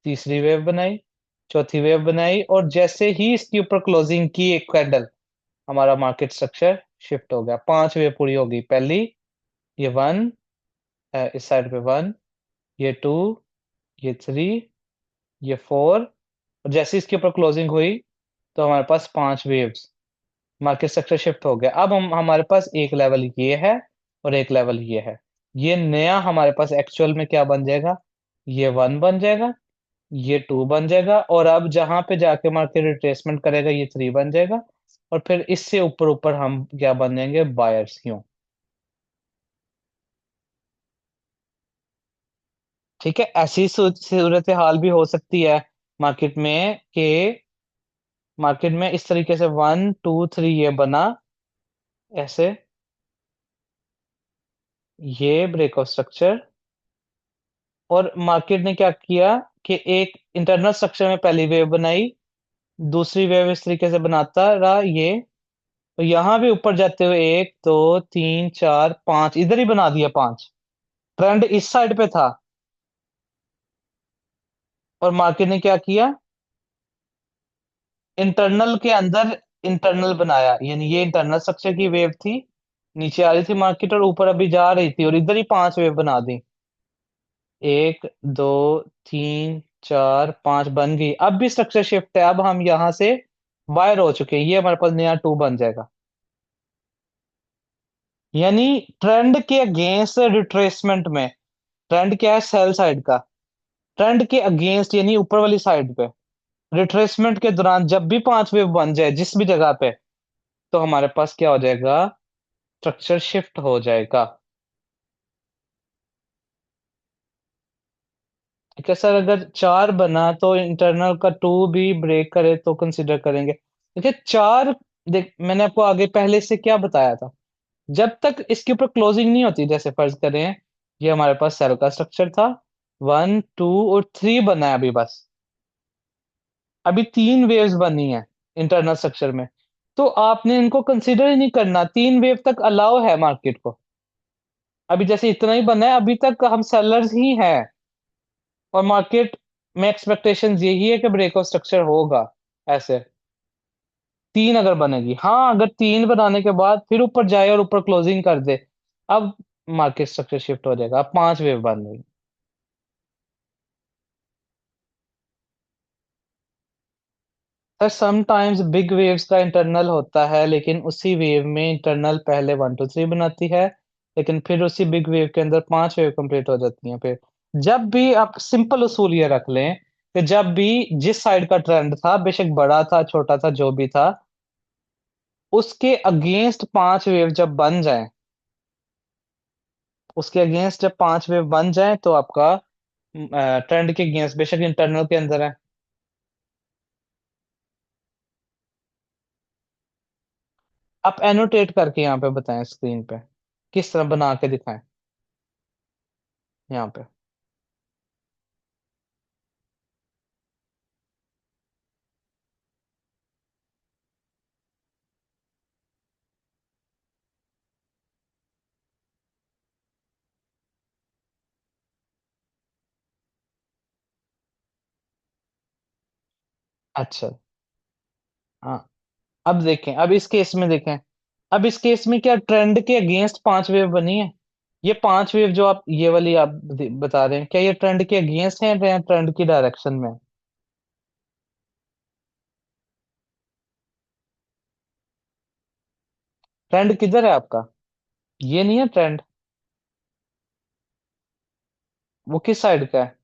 तीसरी वेव बनाई, चौथी वेव बनाई, और जैसे ही इसके ऊपर क्लोजिंग की एक कैंडल, हमारा मार्केट स्ट्रक्चर शिफ्ट हो गया। 5 वेव पूरी होगी। पहली, ये 1, इस साइड पे 1, ये 2, ये 3, ये 4, और जैसे इसके ऊपर क्लोजिंग हुई, तो हमारे पास 5 वेव्स, मार्केट स्ट्रक्चर शिफ्ट हो गया। अब हम हमारे पास एक लेवल ये है, और एक लेवल ये है। ये नया हमारे पास एक्चुअल में क्या बन जाएगा? ये 1 बन जाएगा, ये 2 बन जाएगा, और अब जहां पे जाके मार्केट रिट्रेसमेंट करेगा, ये 3 बन जाएगा। और फिर इससे ऊपर ऊपर हम क्या बन जाएंगे? बायर्स, क्यों? ठीक है, ऐसी सूरत हाल भी हो सकती है मार्केट में कि मार्केट में इस तरीके से 1 2 3 ये बना ऐसे, ये ब्रेक ऑफ स्ट्रक्चर। और मार्केट ने क्या किया कि एक इंटरनल स्ट्रक्चर में पहली वेव बनाई, दूसरी वेव इस तरीके से बनाता रहा ये। तो यहां भी ऊपर जाते हुए 1 2 3 4 5 इधर ही बना दिया, 5। ट्रेंड इस साइड पे था, और मार्केट ने क्या किया? इंटरनल के अंदर इंटरनल बनाया, यानी ये इंटरनल स्ट्रक्चर की वेव थी, नीचे आ रही थी मार्केट, और ऊपर अभी जा रही थी, और इधर ही 5 वेव बना दी। 1 2 3 4 5 बन गई। अब भी स्ट्रक्चर शिफ्ट है, अब हम यहां से बाहर हो चुके हैं, ये हमारे पास नया 2 बन जाएगा। यानी ट्रेंड के अगेंस्ट रिट्रेसमेंट में, ट्रेंड क्या है? सेल साइड का। ट्रेंड के अगेंस्ट, यानी ऊपर वाली साइड पे, रिट्रेसमेंट के दौरान जब भी 5 वेव बन जाए जिस भी जगह पे, तो हमारे पास क्या हो जाएगा? स्ट्रक्चर शिफ्ट हो जाएगा। ठीक है सर, अगर 4 बना तो इंटरनल का 2 भी ब्रेक करे तो कंसिडर करेंगे। देखिए, 4 देख, मैंने आपको आगे पहले से क्या बताया था। जब तक इसके ऊपर क्लोजिंग नहीं होती, जैसे फर्ज करें ये हमारे पास सेल का स्ट्रक्चर था, 1 2 और 3 बना है अभी बस। अभी 3 वेव्स बनी है इंटरनल स्ट्रक्चर में। तो आपने इनको कंसिडर ही नहीं करना, 3 वेव तक अलाउ है मार्केट को। अभी जैसे इतना ही बना है, अभी तक हम सेलर्स ही हैं। और मार्केट में एक्सपेक्टेशंस यही है कि ब्रेकआउट स्ट्रक्चर होगा ऐसे। 3 अगर बनेगी, हाँ, अगर 3 बनाने के बाद फिर ऊपर जाए और ऊपर क्लोजिंग कर दे, अब मार्केट स्ट्रक्चर शिफ्ट हो जाएगा, अब 5 वेव बन रही। सर समटाइम्स बिग वेव्स का इंटरनल होता है, लेकिन उसी वेव में इंटरनल पहले 1 2 3 बनाती है, लेकिन फिर उसी बिग वेव के अंदर 5 वेव कंप्लीट हो जाती हैं फिर। जब भी आप सिंपल उसूल ये रख लें कि जब भी जिस साइड का ट्रेंड था, बेशक बड़ा था छोटा था जो भी था, उसके अगेंस्ट 5 वेव जब बन जाए, उसके अगेंस्ट जब 5 वेव बन जाए, तो आपका ट्रेंड के अगेंस्ट बेशक इंटरनल के अंदर है। आप एनोटेट करके यहाँ पे बताएं स्क्रीन पे, किस तरह बना के दिखाएं यहाँ पे। अच्छा, हाँ, अब देखें, अब इस केस में देखें। अब इस केस में क्या ट्रेंड के अगेंस्ट 5 वेव बनी है? ये 5 वेव जो आप ये वाली आप बता रहे हैं, क्या ये ट्रेंड के अगेंस्ट है या ट्रेंड की डायरेक्शन में है? ट्रेंड किधर है आपका? ये नहीं है ट्रेंड? वो किस साइड का है?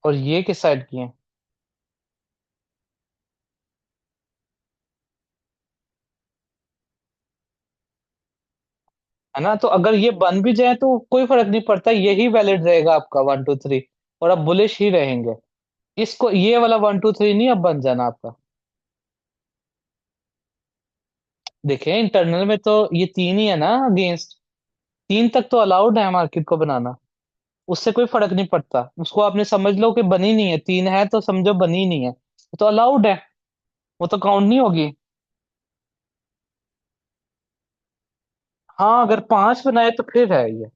और ये किस साइड की है? है ना? तो अगर ये बन भी जाए तो कोई फर्क नहीं पड़ता, यही वैलिड रहेगा आपका 1 2 3, और आप बुलिश ही रहेंगे। इसको ये वाला 1 2 3 नहीं अब बन जाना आपका। देखें, इंटरनल में तो ये 3 ही है ना अगेंस्ट। 3 तक तो अलाउड है मार्केट को बनाना, उससे कोई फर्क नहीं पड़ता। उसको आपने समझ लो कि बनी नहीं है, 3 है तो समझो बनी नहीं है, तो अलाउड है, वो तो काउंट नहीं होगी। हाँ, अगर 5 बनाए तो फिर है ये।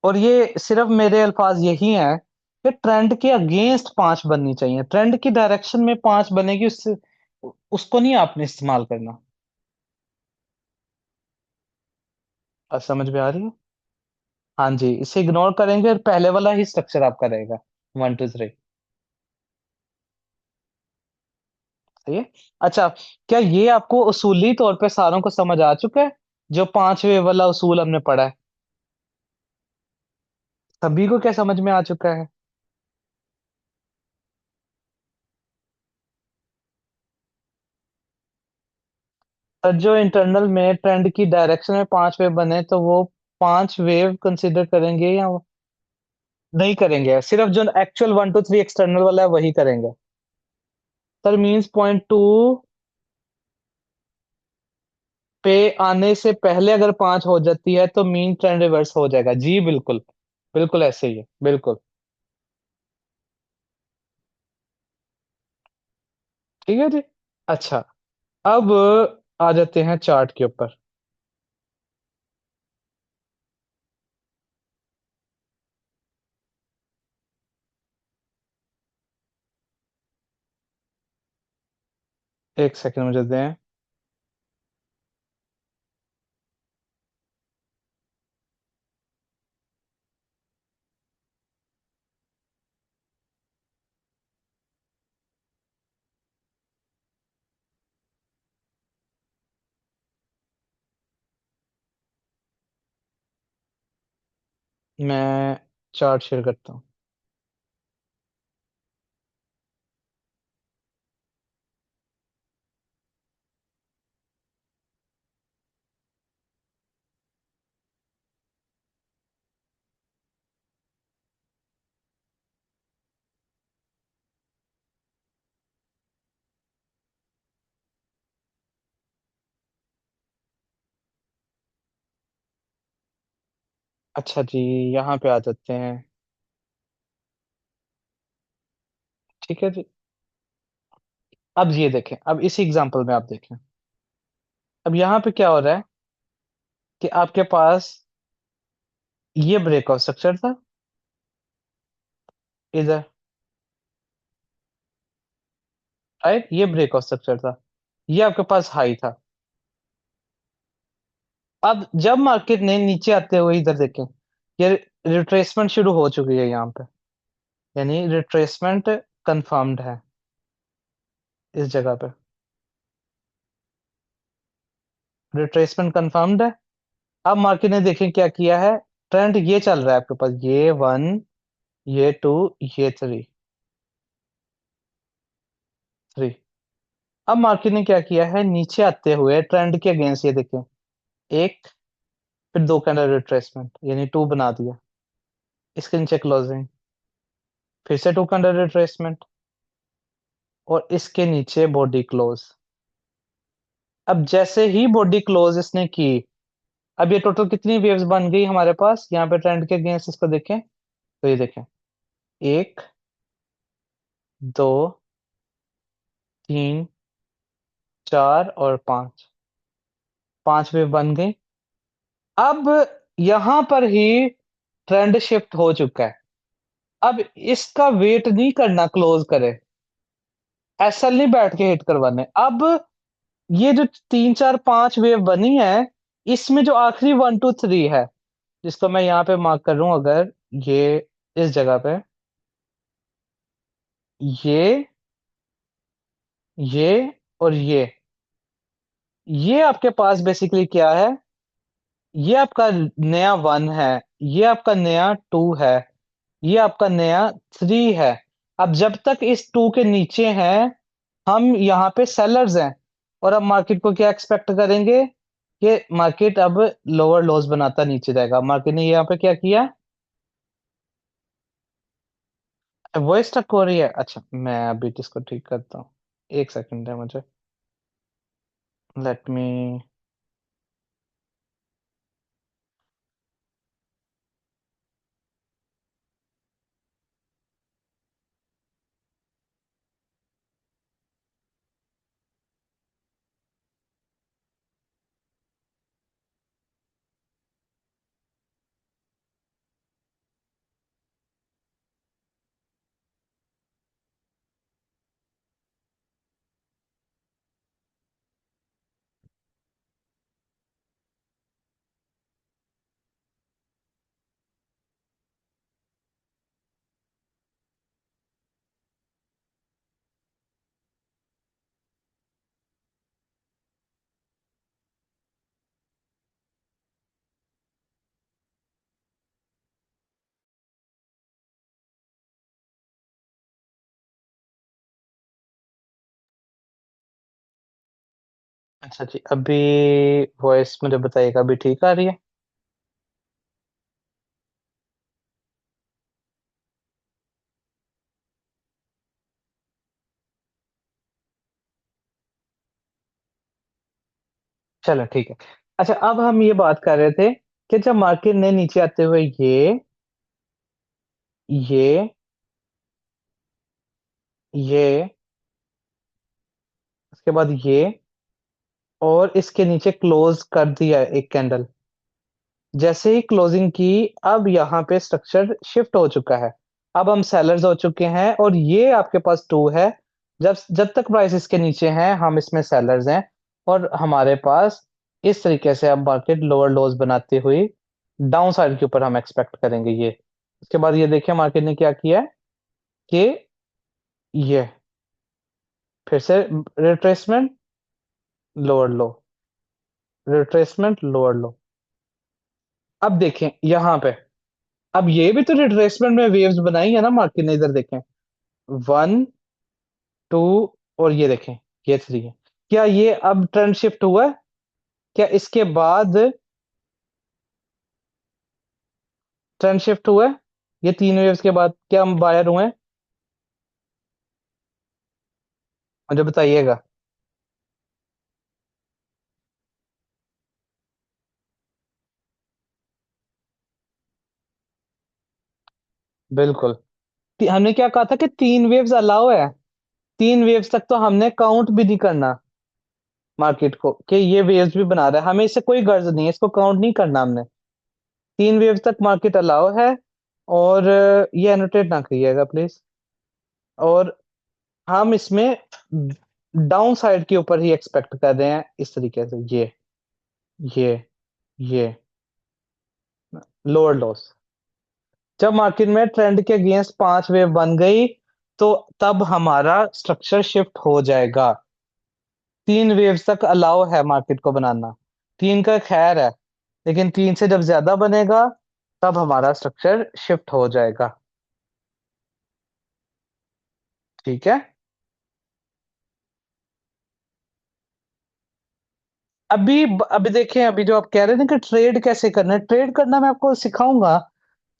और ये सिर्फ मेरे अल्फाज यही हैं कि ट्रेंड के अगेंस्ट 5 बननी चाहिए, ट्रेंड की डायरेक्शन में 5 बनेगी उससे, उसको नहीं आपने इस्तेमाल करना। अब समझ में आ रही है? हाँ जी, इसे इग्नोर करेंगे और पहले वाला ही स्ट्रक्चर आपका रहेगा, 1 2 3। सही है। अच्छा, क्या ये आपको उसूली तौर पे सारों को समझ आ चुका है, जो 5 वेव वाला उसूल हमने पढ़ा है? सभी को क्या समझ में आ चुका है? सर, जो इंटरनल में ट्रेंड की डायरेक्शन में 5 वेव बने, तो वो 5 वेव कंसिडर करेंगे या वो नहीं करेंगे? सिर्फ जो एक्चुअल 1 2 3 एक्सटर्नल वाला है वही करेंगे। सर मीन्स पॉइंट 2 पे आने से पहले अगर 5 हो जाती है तो मीन ट्रेंड रिवर्स हो जाएगा जी, बिल्कुल। बिल्कुल ऐसे ही है, बिल्कुल। ठीक है जी। अच्छा, अब आ जाते हैं चार्ट के ऊपर। एक सेकंड मुझे दें। मैं चार्ट शेयर करता हूँ। अच्छा जी, यहाँ पे आ जाते हैं। ठीक है जी। अब ये देखें, अब इसी एग्जांपल में आप देखें। अब यहाँ पे क्या हो रहा है कि आपके पास ये ब्रेक ऑफ स्ट्रक्चर था इधर, राइट, ये ब्रेक ऑफ स्ट्रक्चर था, ये आपके पास हाई था। अब जब मार्केट ने नीचे आते हुए इधर देखें, ये रिट्रेसमेंट शुरू हो चुकी है यहाँ पे, यानी रिट्रेसमेंट कंफर्म्ड है इस जगह पे। रिट्रेसमेंट कंफर्म्ड है। अब मार्केट ने देखें क्या किया है, ट्रेंड ये चल रहा है आपके पास, ये वन, ये टू, ये थ्री, थ्री। अब मार्केट ने क्या किया है, नीचे आते हुए ट्रेंड के अगेंस्ट ये देखें, एक, फिर दो कैंडल रिट्रेसमेंट, यानी टू बना दिया, इसके नीचे क्लोजिंग, फिर से टू कैंडल रिट्रेसमेंट, और इसके नीचे बॉडी क्लोज। अब जैसे ही बॉडी क्लोज इसने की, अब ये टोटल कितनी वेव्स बन गई हमारे पास यहाँ पे ट्रेंड के अगेंस्ट, इसको देखें तो ये देखें, एक, दो, तीन, चार और पांच, पांच वेव बन गई। अब यहां पर ही ट्रेंड शिफ्ट हो चुका है। अब इसका वेट नहीं करना क्लोज करे, एसएल नहीं बैठ के हिट करवाने। अब ये जो तीन चार पांच वेव बनी है, इसमें जो आखिरी वन टू थ्री है, जिसको मैं यहाँ पे मार्क कर रहा हूं, अगर ये इस जगह पे, ये ये और ये आपके पास बेसिकली क्या है, ये आपका नया वन है, ये आपका नया टू है, ये आपका नया थ्री है। अब जब तक इस टू के नीचे हैं, हम यहाँ पे सेलर्स हैं, और अब मार्केट को क्या एक्सपेक्ट करेंगे कि मार्केट अब लोअर लॉस बनाता नीचे जाएगा। मार्केट ने यहाँ पे क्या किया, वॉइस स्टक हो रही है। अच्छा, मैं अभी इसको ठीक करता हूँ, एक सेकंड है मुझे, लेट मी। अच्छा जी, अभी वॉइस मुझे बताइएगा, अभी ठीक आ रही है? चलो ठीक है। अच्छा, अब हम ये बात कर रहे थे कि जब मार्केट ने नीचे आते हुए ये ये उसके बाद ये, और इसके नीचे क्लोज कर दिया एक कैंडल, जैसे ही क्लोजिंग की, अब यहाँ पे स्ट्रक्चर शिफ्ट हो चुका है। अब हम सेलर्स हो चुके हैं, और ये आपके पास टू है। जब जब तक प्राइस इसके नीचे है, हम इसमें सेलर्स हैं, और हमारे पास इस तरीके से अब मार्केट लोअर लोज बनाती हुई डाउन साइड के ऊपर हम एक्सपेक्ट करेंगे ये। उसके बाद ये देखिए मार्केट ने क्या किया है कि ये फिर से रिट्रेसमेंट, लोअर लो, रिट्रेसमेंट, लोअर लो। अब देखें यहाँ पे, अब ये भी तो रिट्रेसमेंट में वेव्स बनाई है ना मार्केट ने, इधर देखें, वन, टू, और ये देखें, ये थ्री है। क्या ये अब ट्रेंड शिफ्ट हुआ है? क्या इसके बाद ट्रेंड शिफ्ट हुआ है? ये तीन वेव्स के बाद क्या हम बायर हुए हैं? मुझे बताइएगा। बिल्कुल। हमने क्या कहा था कि 3 वेव्स अलाउ है। 3 वेव्स तक तो हमने काउंट भी नहीं करना मार्केट को, कि ये वेव्स भी बना रहा है, हमें इससे कोई गर्ज नहीं है, इसको काउंट नहीं करना हमने। 3 वेव्स तक मार्केट अलाउ है। और ये एनोटेट ना करिएगा प्लीज। और हम इसमें डाउन साइड के ऊपर ही एक्सपेक्ट कर रहे हैं, इस तरीके से ये ये लोअर लॉस। जब मार्केट में ट्रेंड के अगेंस्ट 5 वेव बन गई, तो तब हमारा स्ट्रक्चर शिफ्ट हो जाएगा। 3 वेव्स तक अलाउ है मार्केट को बनाना। 3 का खैर है, लेकिन 3 से जब ज्यादा बनेगा, तब हमारा स्ट्रक्चर शिफ्ट हो जाएगा। ठीक है। अभी देखें, अभी जो आप कह रहे थे कि ट्रेड कैसे करना है, ट्रेड करना मैं आपको सिखाऊंगा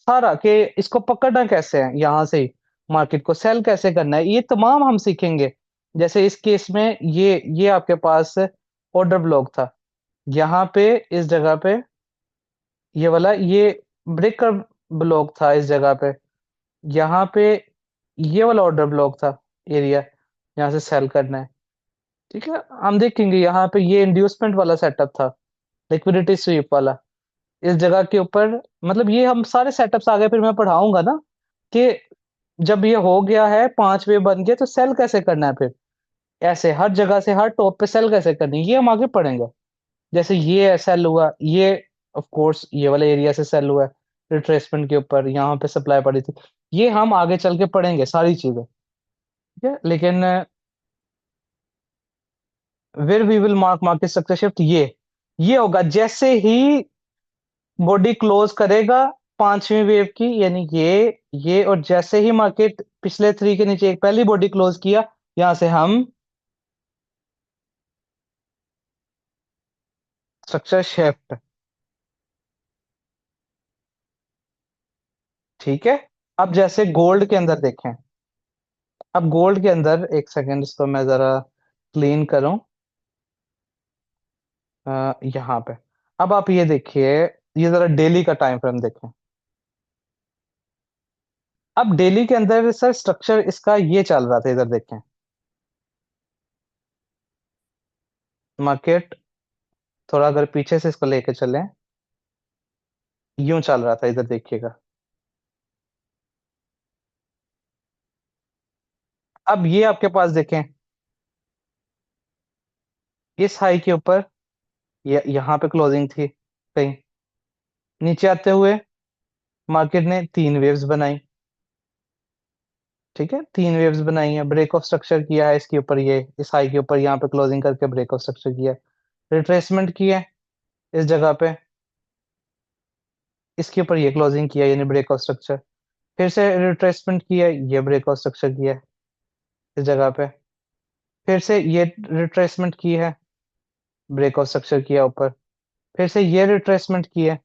सारा, कि इसको पकड़ना कैसे है, यहां से ही मार्केट को सेल कैसे करना है, ये तमाम हम सीखेंगे। जैसे इस केस में ये आपके पास ऑर्डर ब्लॉक था, यहाँ पे इस जगह पे ये वाला, ये ब्रेकर ब्लॉक था इस जगह पे, यहाँ पे ये वाला ऑर्डर ब्लॉक था, एरिया यहाँ से सेल करना है। ठीक है, हम देखेंगे यहाँ पे ये इंड्यूसमेंट वाला सेटअप था, लिक्विडिटी स्वीप वाला, इस जगह के ऊपर। मतलब ये हम सारे सेटअप्स आगे फिर मैं पढ़ाऊंगा ना, कि जब ये हो गया है, 5 वे बन गए, तो सेल कैसे करना है फिर, ऐसे हर जगह से हर टॉप पे सेल कैसे करनी है, ये हम आगे पढ़ेंगे। जैसे ये सेल हुआ, ये ऑफ कोर्स ये वाले एरिया से सेल हुआ है, रिट्रेसमेंट के ऊपर यहाँ पे सप्लाई पड़ी थी। ये हम आगे चल के पढ़ेंगे सारी चीजें, ठीक है। लेकिन where we will mark market structure shift, ये होगा जैसे ही बॉडी क्लोज करेगा 5वीं वेव की, यानी ये और जैसे ही मार्केट पिछले 3 के नीचे एक पहली बॉडी क्लोज किया, यहां से हम स्ट्रक्चर शिफ्ट। ठीक है। अब जैसे गोल्ड के अंदर देखें, अब गोल्ड के अंदर एक सेकेंड, इसको मैं जरा क्लीन करूं। यहाँ पे अब आप ये देखिए, ये जरा डेली का टाइम फ्रेम देखें। अब डेली के अंदर सर स्ट्रक्चर इसका ये चल रहा था, इधर देखें, मार्केट थोड़ा अगर पीछे से इसको लेके चलें, यूं चल रहा था, इधर देखिएगा। अब ये आपके पास देखें, इस हाई के ऊपर यहाँ पे क्लोजिंग थी कहीं, नीचे आते हुए मार्केट ने 3 वेव्स बनाई। ठीक है, 3 वेव्स बनाई है, ब्रेक ऑफ स्ट्रक्चर किया है इसके ऊपर, ये इस हाई के ऊपर यहाँ पे क्लोजिंग करके ब्रेक ऑफ स्ट्रक्चर किया है, रिट्रेसमेंट किया है इस जगह पे, इसके ऊपर ये क्लोजिंग किया यानी ब्रेक ऑफ स्ट्रक्चर, फिर से रिट्रेसमेंट किया, ये ब्रेक ऑफ स्ट्रक्चर किया है इस जगह पे, फिर से ये रिट्रेसमेंट की है, ब्रेक ऑफ स्ट्रक्चर किया ऊपर, फिर से ये रिट्रेसमेंट किया,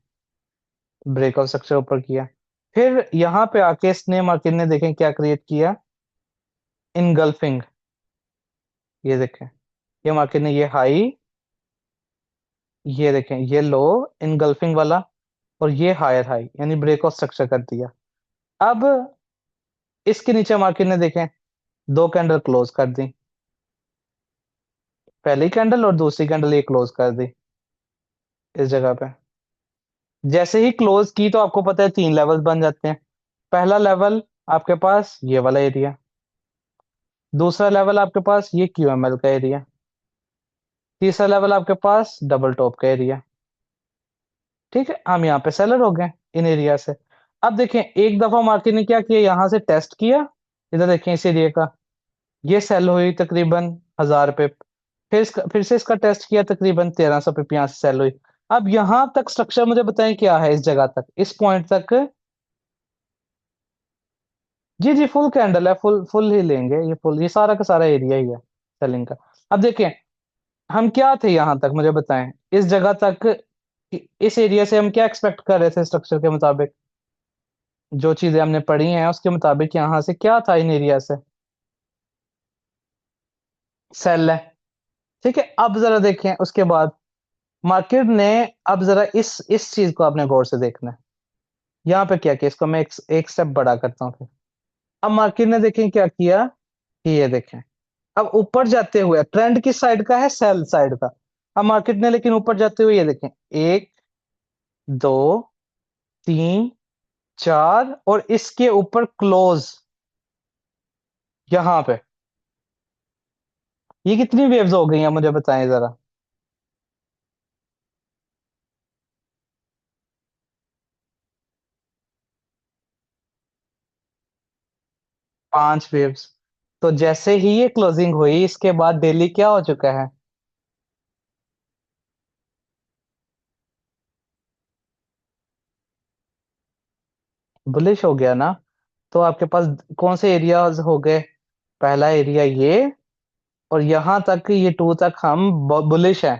ब्रेक ऑफ स्ट्रक्चर ऊपर किया, फिर यहाँ पे आके इसने मार्केट ने देखें क्या क्रिएट किया, इनगल्फिंग। ये देखें, ये मार्केट ने ये हाई, ये देखें ये लो, इनगल्फिंग वाला, और ये हायर हाई यानी ब्रेक ऑफ स्ट्रक्चर कर दिया। अब इसके नीचे मार्केट ने देखें 2 कैंडल क्लोज कर दी, पहली कैंडल और दूसरी कैंडल ये क्लोज कर दी इस जगह पे। जैसे ही क्लोज की, तो आपको पता है 3 लेवल्स बन जाते हैं। पहला लेवल आपके पास ये वाला एरिया, दूसरा लेवल आपके पास ये QML का एरिया, तीसरा लेवल आपके पास डबल टॉप का एरिया। ठीक है, हम यहाँ पे सेलर हो गए इन एरिया से। अब देखें, एक दफा मार्केट ने क्या किया, यहां से टेस्ट किया, इधर देखें इस एरिया का, ये सेल हुई तकरीबन 1000 पिप, फिर से इसका टेस्ट किया, तकरीबन 1300 पिप यहाँ से सेल हुई। अब यहां तक स्ट्रक्चर मुझे बताएं क्या है, इस जगह तक, इस पॉइंट तक। जी जी, फुल कैंडल है, फुल फुल ही लेंगे, ये फुल, ये सारा का सारा एरिया ही है सेलिंग का। अब देखें, हम क्या थे यहां तक, मुझे बताएं इस जगह तक, इस एरिया से हम क्या एक्सपेक्ट कर रहे थे स्ट्रक्चर के मुताबिक, जो चीजें हमने पढ़ी हैं उसके मुताबिक, यहां से क्या था इन एरिया से, सेल है। ठीक है, अब जरा देखें उसके बाद मार्केट ने, अब जरा इस चीज को आपने गौर से देखना है। यहाँ पे क्या किया, इसको मैं एक स्टेप बड़ा करता हूँ फिर। अब मार्केट ने देखें क्या किया, कि ये देखें, अब ऊपर जाते हुए ट्रेंड किस साइड का है, सेल साइड का। अब मार्केट ने लेकिन ऊपर जाते हुए ये देखें, एक, दो, तीन, चार, और इसके ऊपर क्लोज यहां पे। ये कितनी वेव्स हो गई हैं मुझे बताएं जरा। 5 वेव्स। तो जैसे ही ये क्लोजिंग हुई, इसके बाद डेली क्या हो चुका है, बुलिश हो गया ना। तो आपके पास कौन से एरियाज हो गए, पहला एरिया ये, और यहां तक, ये टू तक हम बुलिश है।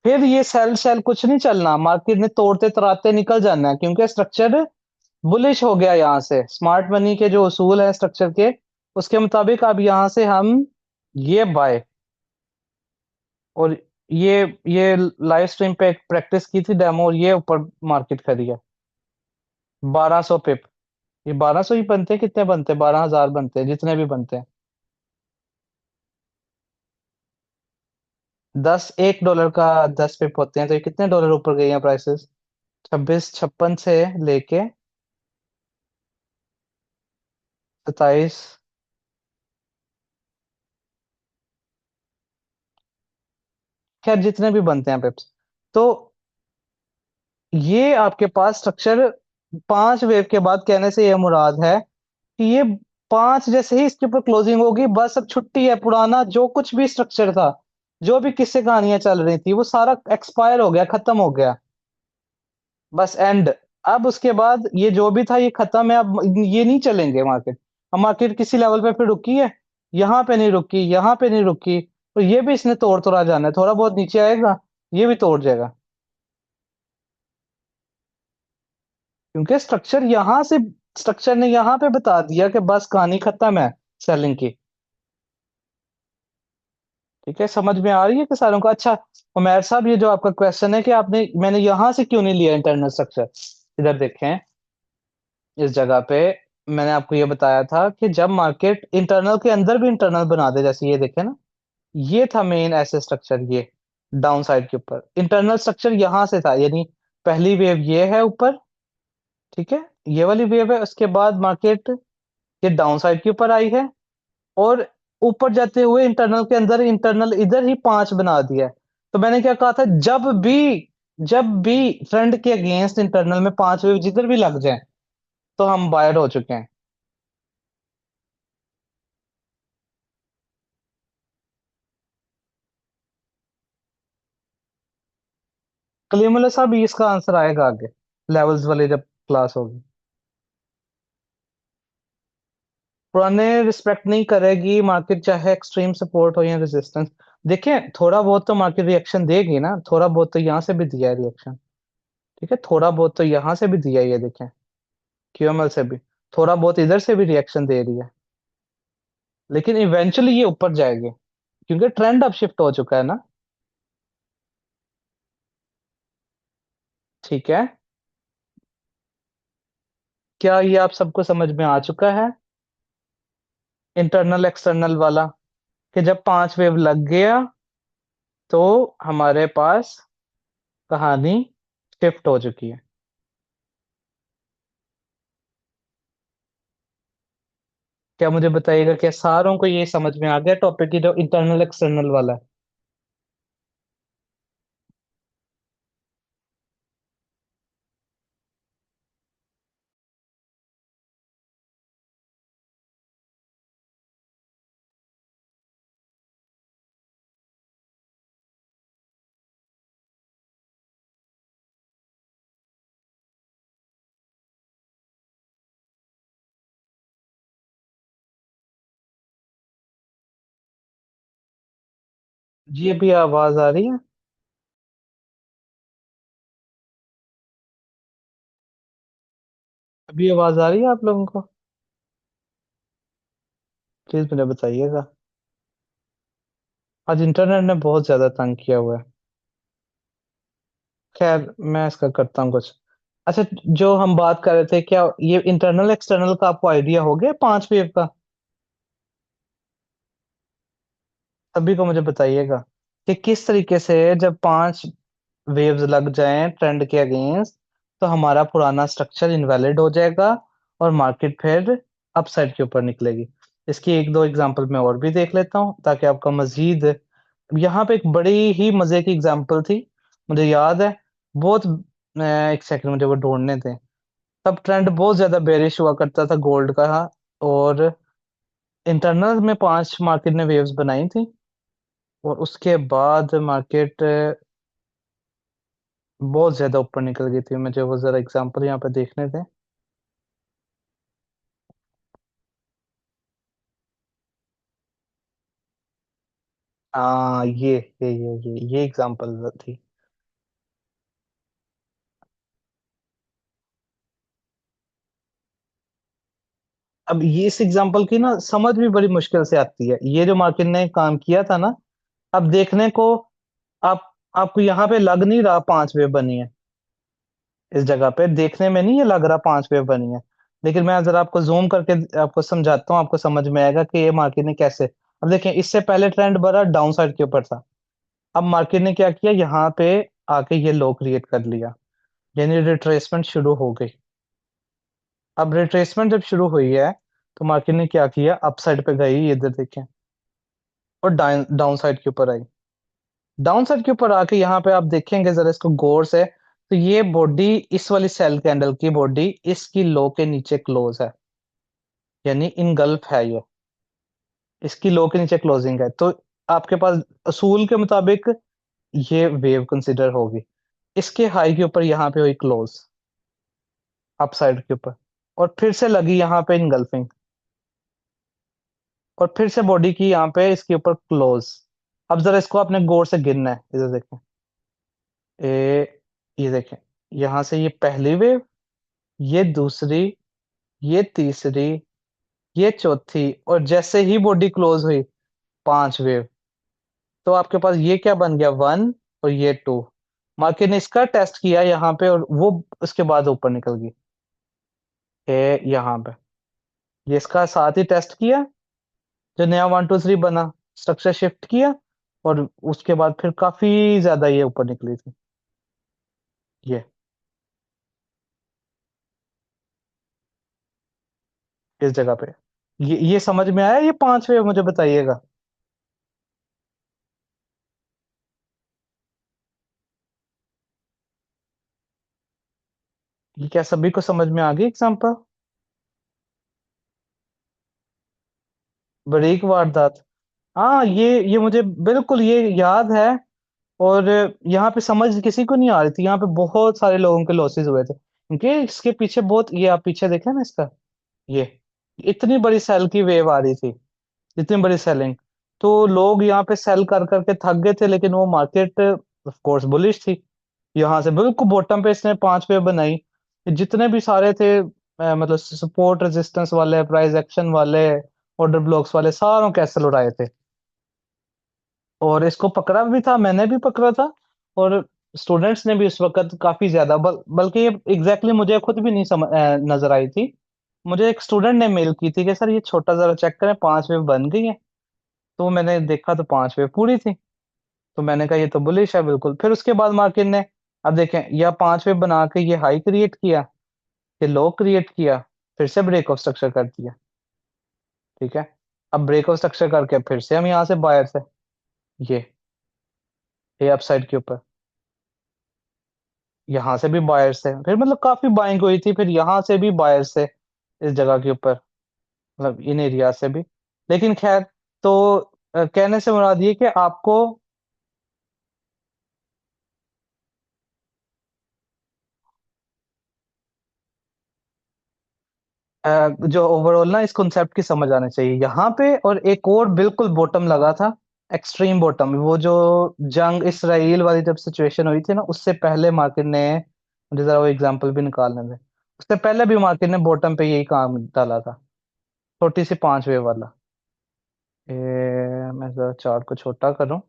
फिर ये सेल सेल कुछ नहीं चलना, मार्केट ने तोड़ते तराते निकल जाना है, क्योंकि स्ट्रक्चर बुलिश हो गया। यहाँ से स्मार्ट मनी के जो उसूल है स्ट्रक्चर के, उसके मुताबिक अब यहाँ से हम ये बाय, और ये लाइव स्ट्रीम पे एक प्रैक्टिस की थी डेमो, और ये ऊपर मार्केट करी है 1200 पिप। ये 1200 ही बनते हैं, कितने बनते हैं, 12,000 बनते हैं, जितने भी बनते हैं। 1 डॉलर का 10 पिप होते हैं, तो ये कितने डॉलर ऊपर गई हैं प्राइसेस, 2656 से लेके 27। खैर जितने भी बनते हैं पिप्स, तो ये आपके पास स्ट्रक्चर 5 वेव के बाद, कहने से ये मुराद है कि ये 5 जैसे ही इसके ऊपर क्लोजिंग होगी, बस अब छुट्टी है, पुराना जो कुछ भी स्ट्रक्चर था, जो भी किस्से कहानियां चल रही थी, वो सारा एक्सपायर हो गया, खत्म हो गया, बस एंड। अब उसके बाद ये जो भी था ये खत्म है, अब ये नहीं चलेंगे मार्केट। अब मार्केट किसी लेवल पे फिर रुकी है, यहाँ पे नहीं रुकी, यहाँ पे नहीं रुकी, तो ये भी इसने तोड़ तोड़ा जाना है, थोड़ा बहुत नीचे आएगा, ये भी तोड़ जाएगा, क्योंकि स्ट्रक्चर ने यहाँ पे बता दिया कि बस कहानी खत्म है सेलिंग की। ठीक है, समझ में आ रही है कि सारों का। अच्छा उमैर साहब, ये जो आपका क्वेश्चन है कि मैंने यहां से क्यों नहीं लिया इंटरनल स्ट्रक्चर, इधर देखें, इस जगह पे मैंने आपको ये बताया था कि जब मार्केट इंटरनल के अंदर भी इंटरनल बना दे, जैसे ये देखें ना, ये था मेन ऐसे स्ट्रक्चर, ये डाउन साइड के ऊपर इंटरनल स्ट्रक्चर यहां से था, यानी पहली वेव ये है ऊपर, ठीक है, ये वाली वेव है, उसके बाद मार्केट ये डाउन साइड के ऊपर आई है, और ऊपर जाते हुए इंटरनल के अंदर इंटरनल इधर ही 5 बना दिया है। तो मैंने क्या कहा था, जब भी फ्रंट के अगेंस्ट इंटरनल में 5 वेव जिधर भी लग जाए, तो हम बायर हो चुके हैं। कलीमुल्ला साहब, इसका आंसर आएगा आगे, लेवल्स वाले जब क्लास होगी। पुराने रिस्पेक्ट नहीं करेगी मार्केट, चाहे एक्सट्रीम सपोर्ट हो या रेजिस्टेंस। देखें, थोड़ा बहुत तो मार्केट रिएक्शन देगी ना, थोड़ा बहुत तो यहाँ से भी दिया है रिएक्शन, ठीक है, थोड़ा बहुत तो यहाँ से भी दिया है, ये देखें, क्यूएमएल से भी थोड़ा बहुत, इधर से भी रिएक्शन दे रही है, लेकिन इवेंचुअली ये ऊपर जाएगी, क्योंकि ट्रेंड अब शिफ्ट हो चुका है ना। ठीक है, क्या ये आप सबको समझ में आ चुका है, इंटरनल एक्सटर्नल वाला, कि जब 5 वेव लग गया, तो हमारे पास कहानी शिफ्ट हो चुकी है। क्या मुझे बताइएगा, क्या सारों को ये समझ में आ गया टॉपिक की, जो इंटरनल एक्सटर्नल वाला है। जी अभी आवाज आ रही है, अभी आवाज आ रही है आप लोगों को, प्लीज मुझे बताइएगा। आज इंटरनेट ने बहुत ज्यादा तंग किया हुआ है। खैर मैं इसका करता हूँ कुछ। अच्छा, जो हम बात कर रहे थे, क्या ये इंटरनल एक्सटर्नल का आपको आइडिया हो गया 5 वेव का? सभी को मुझे बताइएगा कि किस तरीके से जब 5 वेव्स लग जाएं ट्रेंड के अगेंस्ट, तो हमारा पुराना स्ट्रक्चर इनवैलिड हो जाएगा और मार्केट फिर अपसाइड के ऊपर निकलेगी। इसकी एक दो एग्जांपल मैं और भी देख लेता हूं ताकि आपका मजीद। यहाँ पे एक बड़ी ही मजे की एग्जांपल थी, मुझे याद है बहुत। एक सेकंड मुझे वो ढूंढने दें। तब ट्रेंड बहुत ज्यादा बेरिश हुआ करता था गोल्ड का, और इंटरनल में 5 मार्केट ने वेव्स बनाई थी, और उसके बाद मार्केट बहुत ज्यादा ऊपर निकल गई थी। मुझे वो जरा एग्जांपल यहाँ पे देखने दें। हाँ, ये एग्जांपल थी। अब ये इस एग्जांपल की ना समझ भी बड़ी मुश्किल से आती है, ये जो मार्केट ने काम किया था ना। अब देखने को, आप आपको यहाँ पे लग नहीं रहा 5 वेव बनी है। इस जगह पे देखने में नहीं ये लग रहा 5 वेव बनी है, लेकिन मैं जरा आपको जूम करके आपको समझाता हूँ, आपको समझ में आएगा कि ये मार्केट ने कैसे। अब देखें, इससे पहले ट्रेंड बड़ा डाउन साइड के ऊपर था। अब मार्केट ने क्या किया, यहाँ पे आके ये लो क्रिएट कर लिया, यानी रिट्रेसमेंट शुरू हो गई। अब रिट्रेसमेंट जब शुरू हुई है, तो मार्केट ने क्या किया, अपसाइड पे गई, ये इधर देखें, और डाउन डाउन साइड के ऊपर आई। डाउन साइड के ऊपर आके यहाँ पे आप देखेंगे जरा इसको गौर से, तो ये बॉडी, इस वाली सेल कैंडल की बॉडी इसकी लो के नीचे क्लोज है, यानी इनगल्फ है ये। इसकी लो के नीचे क्लोजिंग है, तो आपके पास असूल के मुताबिक ये वेव कंसिडर होगी। इसके हाई के ऊपर यहाँ पे हुई क्लोज, अपसाइड के ऊपर, और फिर से लगी यहाँ पे इनगल्फिंग, और फिर से बॉडी की यहाँ पे इसके ऊपर क्लोज। अब जरा इसको आपने गौर से गिनना है, इधर देखें। ये देखें, यहाँ से ये पहली वेव, ये दूसरी, ये तीसरी, ये चौथी, और जैसे ही बॉडी क्लोज हुई, 5 वेव। तो आपके पास ये क्या बन गया, 1, और ये 2। मार्केट ने इसका टेस्ट किया यहाँ पे, और वो उसके बाद ऊपर निकल गई। यहाँ पे ये इसका साथ ही टेस्ट किया, जो नया 1 2 3 बना, स्ट्रक्चर शिफ्ट किया, और उसके बाद फिर काफी ज्यादा ये ऊपर निकली थी। ये इस जगह पे, ये समझ में आया, ये 5 वेव मुझे बताइएगा। ये क्या सभी को समझ में आ गई एग्जाम्पल? बारीक वारदात। हाँ, ये मुझे बिल्कुल ये याद है। और यहाँ पे समझ किसी को नहीं आ रही थी, यहाँ पे बहुत सारे लोगों के लॉसेस हुए थे, क्योंकि इसके पीछे बहुत, ये आप पीछे देखें ना इसका, ये इतनी बड़ी सेल की वेव आ रही थी, इतनी बड़ी सेलिंग। तो लोग यहाँ पे सेल कर करके थक गए थे, लेकिन वो मार्केट ऑफ कोर्स बुलिश थी। यहाँ से बिल्कुल बॉटम पे इसने 5 वेव बनाई। जितने भी सारे थे, मतलब सपोर्ट रेजिस्टेंस वाले, प्राइस एक्शन वाले, ऑर्डर ब्लॉक्स वाले, सारों कैसल उड़ाए थे। और इसको पकड़ा भी था, मैंने भी पकड़ा था, और स्टूडेंट्स ने भी उस वक्त काफी ज्यादा, बल्कि ये एग्जैक्टली मुझे खुद भी नहीं नजर आई थी। मुझे एक स्टूडेंट ने मेल की थी कि सर ये छोटा जरा चेक करें, 5 वेव बन गई है। तो मैंने देखा तो 5 वेव पूरी थी। तो मैंने कहा ये तो बुलिश है बिल्कुल। फिर उसके बाद मार्केट ने, अब देखें, यह 5 वेव बना के ये हाई क्रिएट किया, ये लो क्रिएट किया, फिर से ब्रेक ऑफ स्ट्रक्चर कर दिया। ठीक है, अब ब्रेक ऑफ स्ट्रक्चर करके फिर से हम यहाँ से बायर से, ये ये अपसाइड के ऊपर, यहाँ से भी बायर से, फिर मतलब काफी बाइंग हुई थी, फिर यहाँ से भी बायर से, इस जगह के ऊपर, मतलब इन एरिया से भी। लेकिन खैर, तो कहने से मुराद ये कि आपको जो ओवरऑल ना इस कॉन्सेप्ट की समझ आनी चाहिए यहाँ पे। और एक और बिल्कुल बॉटम लगा था, एक्सट्रीम बॉटम, वो जो जंग इसराइल वाली जब सिचुएशन हुई थी ना, उससे पहले मार्केट ने, मुझे जरा वो एग्जांपल भी निकालने दें, उससे पहले भी मार्केट ने बॉटम पे यही काम डाला था, छोटी सी 5 वेव वाला। मैं जरा चार्ट को छोटा करूं,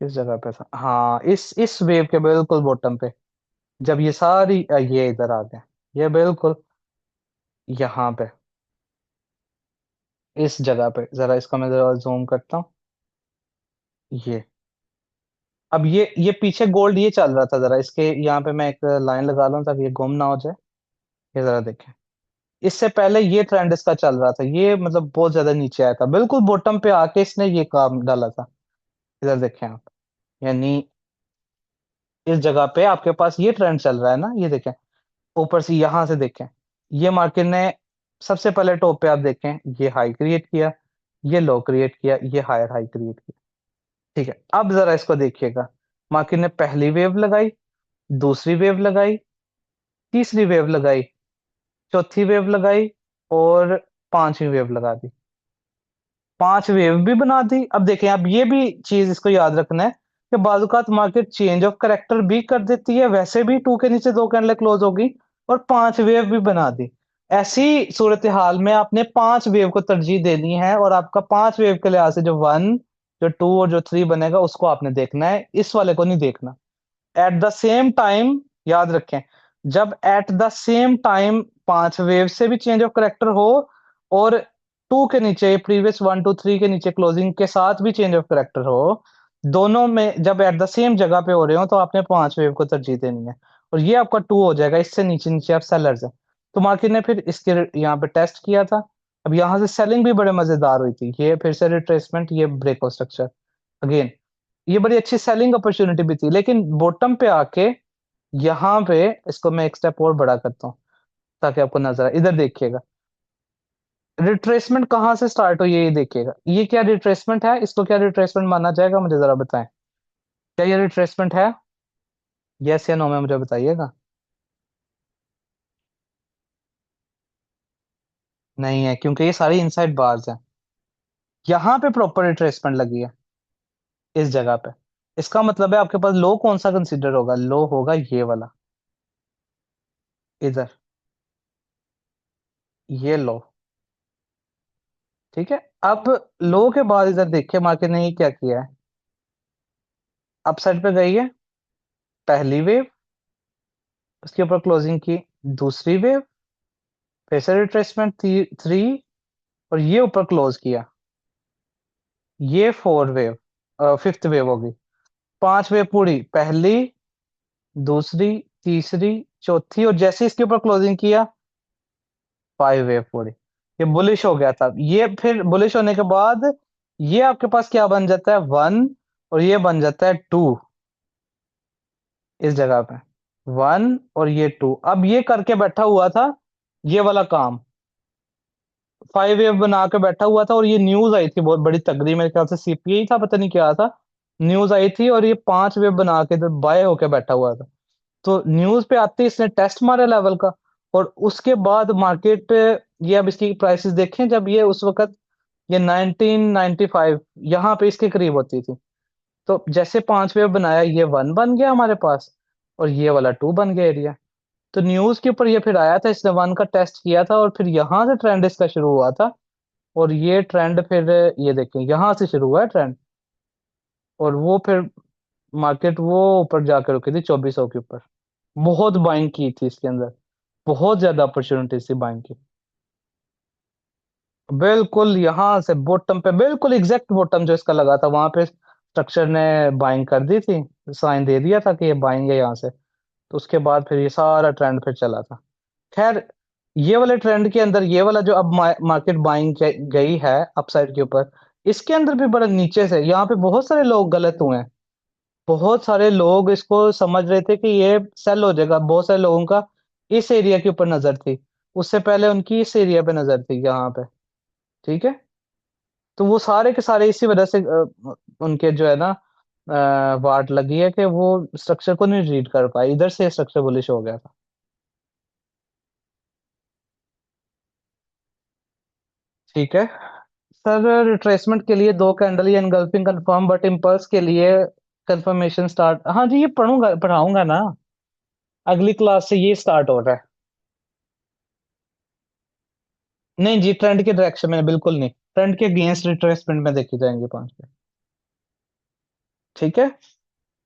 किस जगह पे था, हाँ, इस वेव के बिल्कुल बॉटम पे। जब ये सारी ये इधर आ गया, ये बिल्कुल यहाँ पे, इस जगह पे, जरा इसको मैं जरा जूम करता हूँ। ये अब ये पीछे गोल्ड ये चल रहा था, जरा इसके यहाँ पे मैं एक लाइन लगा लूं ताकि ये गुम ना हो जाए। ये जरा देखें, इससे पहले ये ट्रेंड इसका चल रहा था, ये मतलब बहुत ज्यादा नीचे आया था, बिल्कुल बॉटम पे आके इसने ये काम डाला था। इधर देखें आप, यानी इस जगह पे आपके पास ये ट्रेंड चल रहा है ना, ये देखें। ऊपर से यहां से देखें, ये मार्केट ने सबसे पहले टॉप पे आप देखें, ये हाई क्रिएट किया, ये लो क्रिएट किया, ये हायर हाई क्रिएट किया। ठीक है, अब जरा इसको देखिएगा। मार्केट ने पहली वेव लगाई, दूसरी वेव लगाई, तीसरी वेव लगाई, चौथी वेव लगाई, और पांचवी वेव लगा दी। पांच वेव भी बना दी। अब देखें, अब ये भी चीज इसको याद रखना है कि बाजुकात मार्केट चेंज ऑफ करेक्टर भी कर देती है, वैसे भी टू के नीचे दो कैंडल क्लोज होगी, और पांच वेव भी बना दी। ऐसी सूरत हाल में आपने पांच वेव को तरजीह देनी है, और आपका पांच वेव के लिहाज से जो वन, जो टू और जो थ्री बनेगा उसको आपने देखना है, इस वाले को नहीं देखना। एट द सेम टाइम, याद रखें, जब एट द सेम टाइम पांच वेव से भी चेंज ऑफ करेक्टर हो, और टू के नीचे, प्रीवियस वन टू थ्री के नीचे क्लोजिंग के साथ भी चेंज ऑफ करेक्टर हो, दोनों में जब एट द सेम जगह पे हो रहे हो, तो आपने पांच वेव को तरजीह देनी है। और ये आपका टू हो जाएगा, इससे नीचे नीचे आप सेलर्स है। तो मार्केट ने फिर इसके यहाँ पे टेस्ट किया था। अब यहाँ से सेलिंग भी बड़े मजेदार हुई थी, ये फिर से रिट्रेसमेंट, ये ब्रेकआउट स्ट्रक्चर अगेन, ये बड़ी अच्छी सेलिंग अपॉर्चुनिटी भी थी, लेकिन बॉटम पे आके यहाँ पे, इसको मैं एक स्टेप और बड़ा करता हूँ ताकि आपको नजर आए, इधर देखिएगा। रिट्रेसमेंट कहाँ से स्टार्ट हुई है, ये देखिएगा। ये क्या रिट्रेसमेंट है, इसको क्या रिट्रेसमेंट माना जाएगा, मुझे जरा बताएं। क्या ये रिट्रेसमेंट है? यस या नो में मुझे बताइएगा। नहीं है, क्योंकि ये सारी इनसाइड बार्स हैं। यहाँ पे प्रॉपर रिट्रेसमेंट लगी है, इस जगह पे। इसका मतलब है आपके पास लो कौन सा कंसीडर होगा, लो होगा ये वाला, इधर, ये लो। ठीक है, अब लो के बाद इधर देखिए मार्केट ने ये क्या किया है, अपसाइड पे गई है, पहली वेव, उसके ऊपर क्लोजिंग की, दूसरी वेव, फिर से रिट्रेसमेंट थ्री, और ये ऊपर क्लोज किया, ये फोर वेव, फिफ्थ वेव होगी। पांच वेव पूरी, पहली, दूसरी, तीसरी, चौथी, और जैसे इसके ऊपर क्लोजिंग किया, फाइव वेव पूरी। ये बुलिश हो गया था, ये फिर बुलिश होने के बाद ये आपके पास क्या बन जाता है, वन, और ये बन जाता है टू, इस जगह पे, वन और ये टू। अब ये करके बैठा हुआ था ये वाला काम, फाइव वेव बना के बैठा हुआ था, और ये न्यूज आई थी बहुत बड़ी तगड़ी, मेरे ख्याल से सीपीआई था, पता नहीं क्या था, न्यूज आई थी, और ये पांच वेव बना के बाय होके बैठा हुआ था। तो न्यूज पे आते ही इसने टेस्ट मारा लेवल का, और उसके बाद मार्केट, ये अब इसकी प्राइसेस देखें, जब ये उस वक्त ये 1995 यहाँ पे इसके करीब होती थी, तो जैसे पांच वेव बनाया, ये वन बन गया हमारे पास, और ये वाला टू बन गया एरिया। तो न्यूज के ऊपर ये फिर आया था, इसने वन का टेस्ट किया था, और फिर यहाँ से ट्रेंड इसका शुरू हुआ था। और ये ट्रेंड फिर, ये देखें यहाँ से शुरू हुआ है ट्रेंड, और वो फिर मार्केट वो ऊपर जाकर रुकी थी 2400 के ऊपर। बहुत बाइंग की थी इसके अंदर, बहुत ज्यादा अपॉर्चुनिटी थी बाइंग की। बिल्कुल यहाँ से बॉटम पे, बिल्कुल एग्जैक्ट बॉटम जो इसका लगा था, वहां पे स्ट्रक्चर ने बाइंग कर दी थी, साइन दे दिया था कि ये बाइंग है यहाँ से। तो उसके बाद फिर ये सारा ट्रेंड फिर चला था। खैर, ये वाले ट्रेंड के अंदर, ये वाला जो अब मार्केट बाइंग गई है अपसाइड के ऊपर, इसके अंदर भी बड़ा नीचे से यहाँ पे बहुत सारे लोग गलत हुए हैं। बहुत सारे लोग इसको समझ रहे थे कि ये सेल हो जाएगा, बहुत सारे लोगों का इस एरिया के ऊपर नजर थी, उससे पहले उनकी इस एरिया पे नजर थी यहाँ पे। ठीक है, तो वो सारे के सारे इसी वजह से उनके जो है ना, वाट लगी है कि वो स्ट्रक्चर को नहीं रीड कर पाए, इधर से स्ट्रक्चर बुलिश हो गया था। ठीक है सर, रिट्रेसमेंट के लिए दो कैंडल या एनगल्फिंग कंफर्म, बट इम्पल्स के लिए कंफर्मेशन स्टार्ट, हाँ जी, ये पढ़ूंगा पढ़ाऊंगा ना, अगली क्लास से ये स्टार्ट हो रहा है। नहीं जी, ट्रेंड के डायरेक्शन में बिल्कुल नहीं, ट्रेंड के अगेंस्ट रिट्रेसमेंट में देखी जाएंगे पांच पे। ठीक है,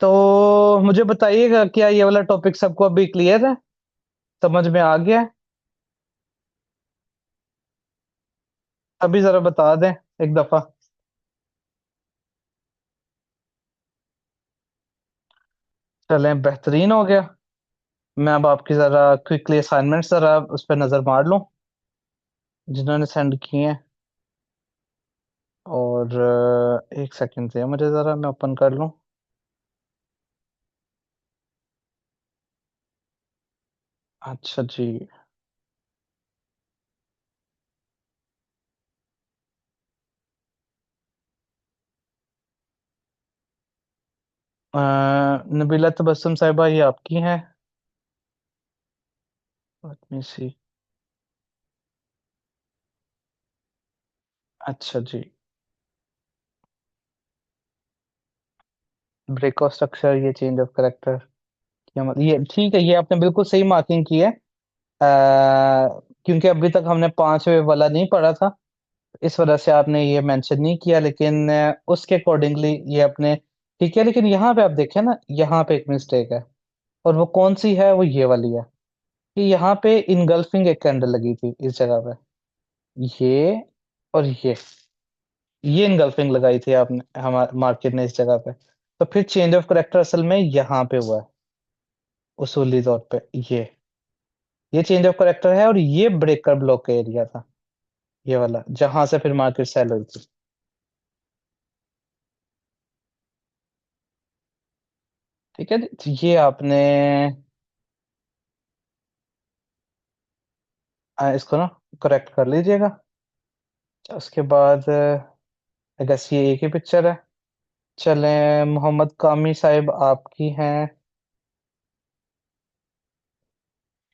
तो मुझे बताइएगा, क्या ये वाला टॉपिक सबको अभी क्लियर है, समझ में आ गया है? अभी जरा बता दें एक दफा। चलें, बेहतरीन हो गया। मैं अब आपकी जरा क्विकली असाइनमेंट जरा उस पर नजर मार लूं जिन्होंने सेंड किए हैं। और एक सेकंड से मुझे जरा मैं ओपन कर लूं। अच्छा जी। नबीला तबस्सुम साहिबा, ये आपकी हैं? लेट मी सी। अच्छा जी। ब्रेक ऑफ स्ट्रक्चर, ये चेंज ऑफ करेक्टर, क्या मतलब, ये ठीक है, ये आपने बिल्कुल सही मार्किंग की है। क्योंकि अभी तक हमने पांचवे वाला नहीं पढ़ा था, इस वजह से आपने ये मेंशन नहीं किया, लेकिन उसके अकॉर्डिंगली ये आपने ठीक है। लेकिन यहाँ पे आप देखें ना, यहाँ पे एक मिस्टेक है। और वो कौन सी है? वो ये वाली है कि यहाँ पे इनगल्फिंग एक कैंडल लगी थी इस जगह पे, ये और ये इनगल्फिंग लगाई थी आपने, हमारे मार्केट ने इस जगह पे। तो फिर चेंज ऑफ करेक्टर असल में यहाँ पे हुआ है, उसूली तौर पे। ये चेंज ऑफ करेक्टर है, और ये ब्रेकर ब्लॉक का एरिया था, ये वाला जहां से फिर मार्केट सेल हुई थी। ठीक है जी, तो ये आपने इसको ना करेक्ट कर लीजिएगा। अच्छा, उसके बाद आई गेस ये एक ही पिक्चर है। चलें, मोहम्मद कामी साहिब आपकी हैं।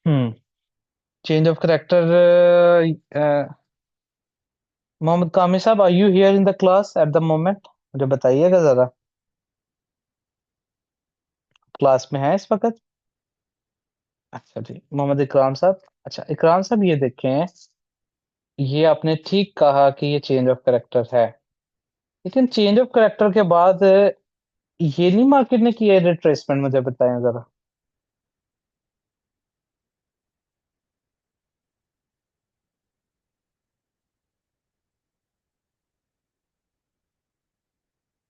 Hmm. Change of character. Mohammad Kami Sahab, are you here in the class at the moment? मुझे बताइएगा जरा, क्लास में है इस वक्त? अच्छा जी, मोहम्मद इकराम साहब। अच्छा इकराम साहब, ये देखें, ये आपने ठीक कहा कि ये चेंज ऑफ करेक्टर है। लेकिन चेंज ऑफ करेक्टर के बाद ये नहीं मार्केट ने किया रिट्रेसमेंट, मुझे बताएं जरा।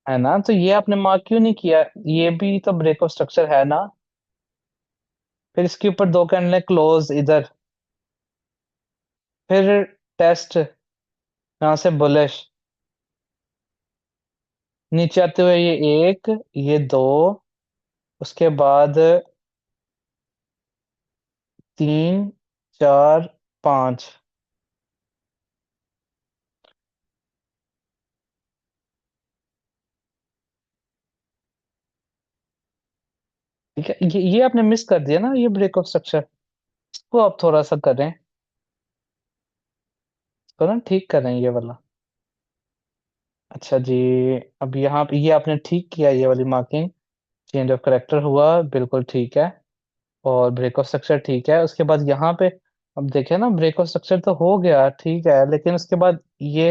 है ना? तो ये आपने मार्क क्यों नहीं किया? ये भी तो ब्रेक ऑफ स्ट्रक्चर है ना? फिर इसके ऊपर दो कैंडल क्लोज इधर, फिर टेस्ट यहाँ से बुलिश, नीचे आते हुए ये एक, ये दो, उसके बाद तीन, चार, पांच। ठीक है, ये आपने मिस कर दिया ना, ये ब्रेक ऑफ स्ट्रक्चर। इसको आप थोड़ा सा करें, इसको ना ठीक करें ये वाला। अच्छा जी। अब यहाँ पे ये आपने ठीक किया, ये वाली मार्किंग, चेंज ऑफ करेक्टर हुआ, बिल्कुल ठीक है। और ब्रेक ऑफ स्ट्रक्चर ठीक है। उसके बाद यहाँ पे अब देखें ना, ब्रेक ऑफ स्ट्रक्चर तो हो गया ठीक है, लेकिन उसके बाद ये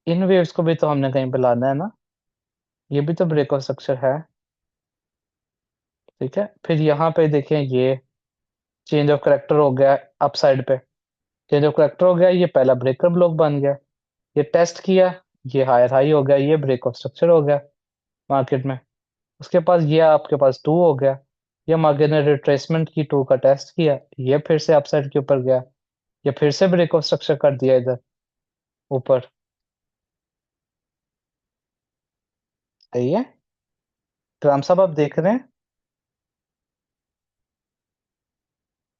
इन वेव्स को भी तो हमने कहीं पे लाना है ना, ये भी तो ब्रेक ऑफ स्ट्रक्चर है। ठीक है, फिर यहाँ पे देखें, ये चेंज ऑफ करेक्टर हो गया अप साइड पे, चेंज ऑफ करेक्टर हो गया, ये पहला ब्रेकर ब्लॉक बन गया। ये टेस्ट किया, ये हायर हाई हो गया, ये ब्रेक ऑफ स्ट्रक्चर हो गया मार्केट में। उसके पास ये आपके पास टू हो गया, ये मार्केट ने रिट्रेसमेंट की, टू का टेस्ट किया, ये फिर से अपसाइड के ऊपर गया, ये फिर से ब्रेक ऑफ स्ट्रक्चर कर दिया इधर ऊपर। सही है। तो राम साहब, आप देख रहे हैं,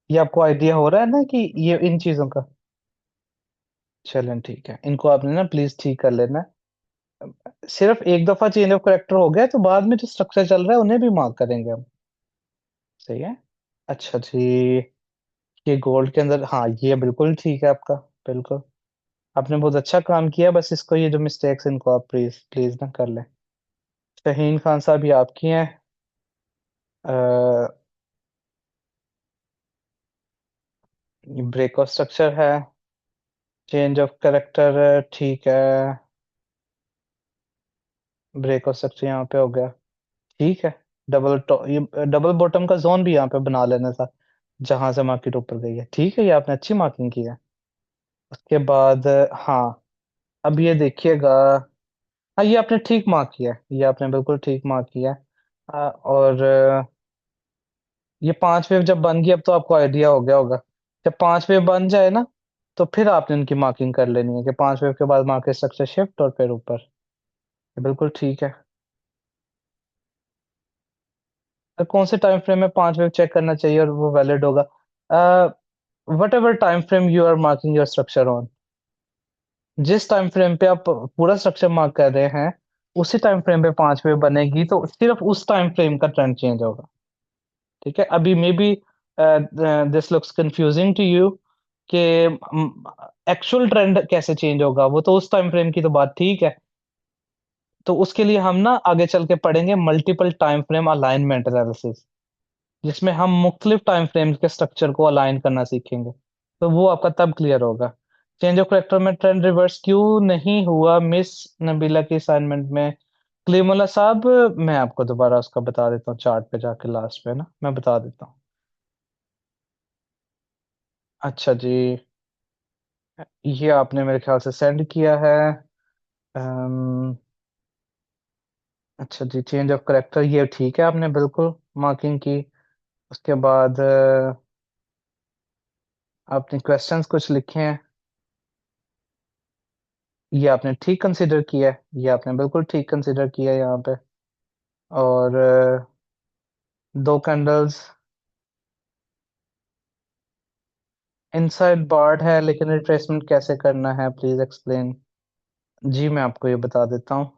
ये आपको आइडिया हो रहा है ना कि ये इन चीजों का। चलें ठीक है, इनको आपने ना प्लीज ठीक कर लेना है। सिर्फ एक दफा चेंज ऑफ करेक्टर हो गया, तो बाद में जो स्ट्रक्चर चल रहा है उन्हें भी मार्क करेंगे हम। सही है। अच्छा जी। ये गोल्ड के अंदर, हाँ ये बिल्कुल ठीक है आपका, बिल्कुल। आपने बहुत अच्छा काम किया, बस इसको, ये जो मिस्टेक्स, इनको आप प्लीज प्लीज ना कर लें। शहीन खान साहब, ये आपकी हैं। ब्रेक ऑफ स्ट्रक्चर है, चेंज ऑफ करेक्टर ठीक है, ब्रेक ऑफ स्ट्रक्चर यहाँ पे हो गया, ठीक है। डबल टॉप, ये डबल बॉटम का जोन भी यहाँ पे बना लेना था, जहां से मार्केट ऊपर गई है। ठीक है, ये आपने अच्छी मार्किंग की है। उसके बाद हाँ, अब ये देखिएगा। हाँ, ये आपने ठीक मार्क किया है, ये आपने बिल्कुल ठीक मार्क किया है। और ये 5 वेव जब बन गई, अब तो आपको आइडिया हो गया होगा। जब 5 वेव बन जाए ना, तो फिर आपने उनकी मार्किंग कर लेनी है कि 5 वेव के बाद मार्केट स्ट्रक्चर शिफ्ट और फिर ऊपर। ये बिल्कुल ठीक है। तो कौन से टाइम फ्रेम में 5 वेव चेक करना चाहिए और वो वैलिड होगा? Whatever time frame you are marking your structure on, जिस टाइम फ्रेम पे आप पूरा स्ट्रक्चर मार्क कर रहे हैं, उसी टाइम फ्रेम पे 5 वेव बनेगी, तो सिर्फ उस टाइम फ्रेम का ट्रेंड चेंज होगा। ठीक है, अभी maybe this looks confusing to you कि एक्चुअल ट्रेंड कैसे चेंज होगा, वो तो उस टाइम फ्रेम की तो बात ठीक है। तो उसके लिए हम ना आगे चल के पढ़ेंगे multiple time frame alignment analysis, जिसमें हम मुख्तलिफ टाइम फ्रेम्स के स्ट्रक्चर को अलाइन करना सीखेंगे। तो वो आपका तब क्लियर होगा। चेंज ऑफ करेक्टर में ट्रेंड रिवर्स क्यों नहीं हुआ मिस नबीला के असाइनमेंट में? क्लीमुल्ला साहब, मैं आपको दोबारा उसका बता देता हूँ, चार्ट पे जाके लास्ट पे ना मैं बता देता हूँ। अच्छा जी, ये आपने मेरे ख्याल से सेंड किया है। अम्म, अच्छा जी, चेंज ऑफ करेक्टर ये ठीक है, आपने बिल्कुल मार्किंग की। उसके बाद आपने क्वेश्चंस कुछ लिखे हैं, ये आपने ठीक कंसिडर किया है, ये आपने बिल्कुल ठीक कंसिडर किया है यहाँ पे। और दो कैंडल्स इनसाइड बार्ड है, लेकिन रिट्रेसमेंट कैसे करना है, प्लीज एक्सप्लेन। जी मैं आपको ये बता देता हूँ।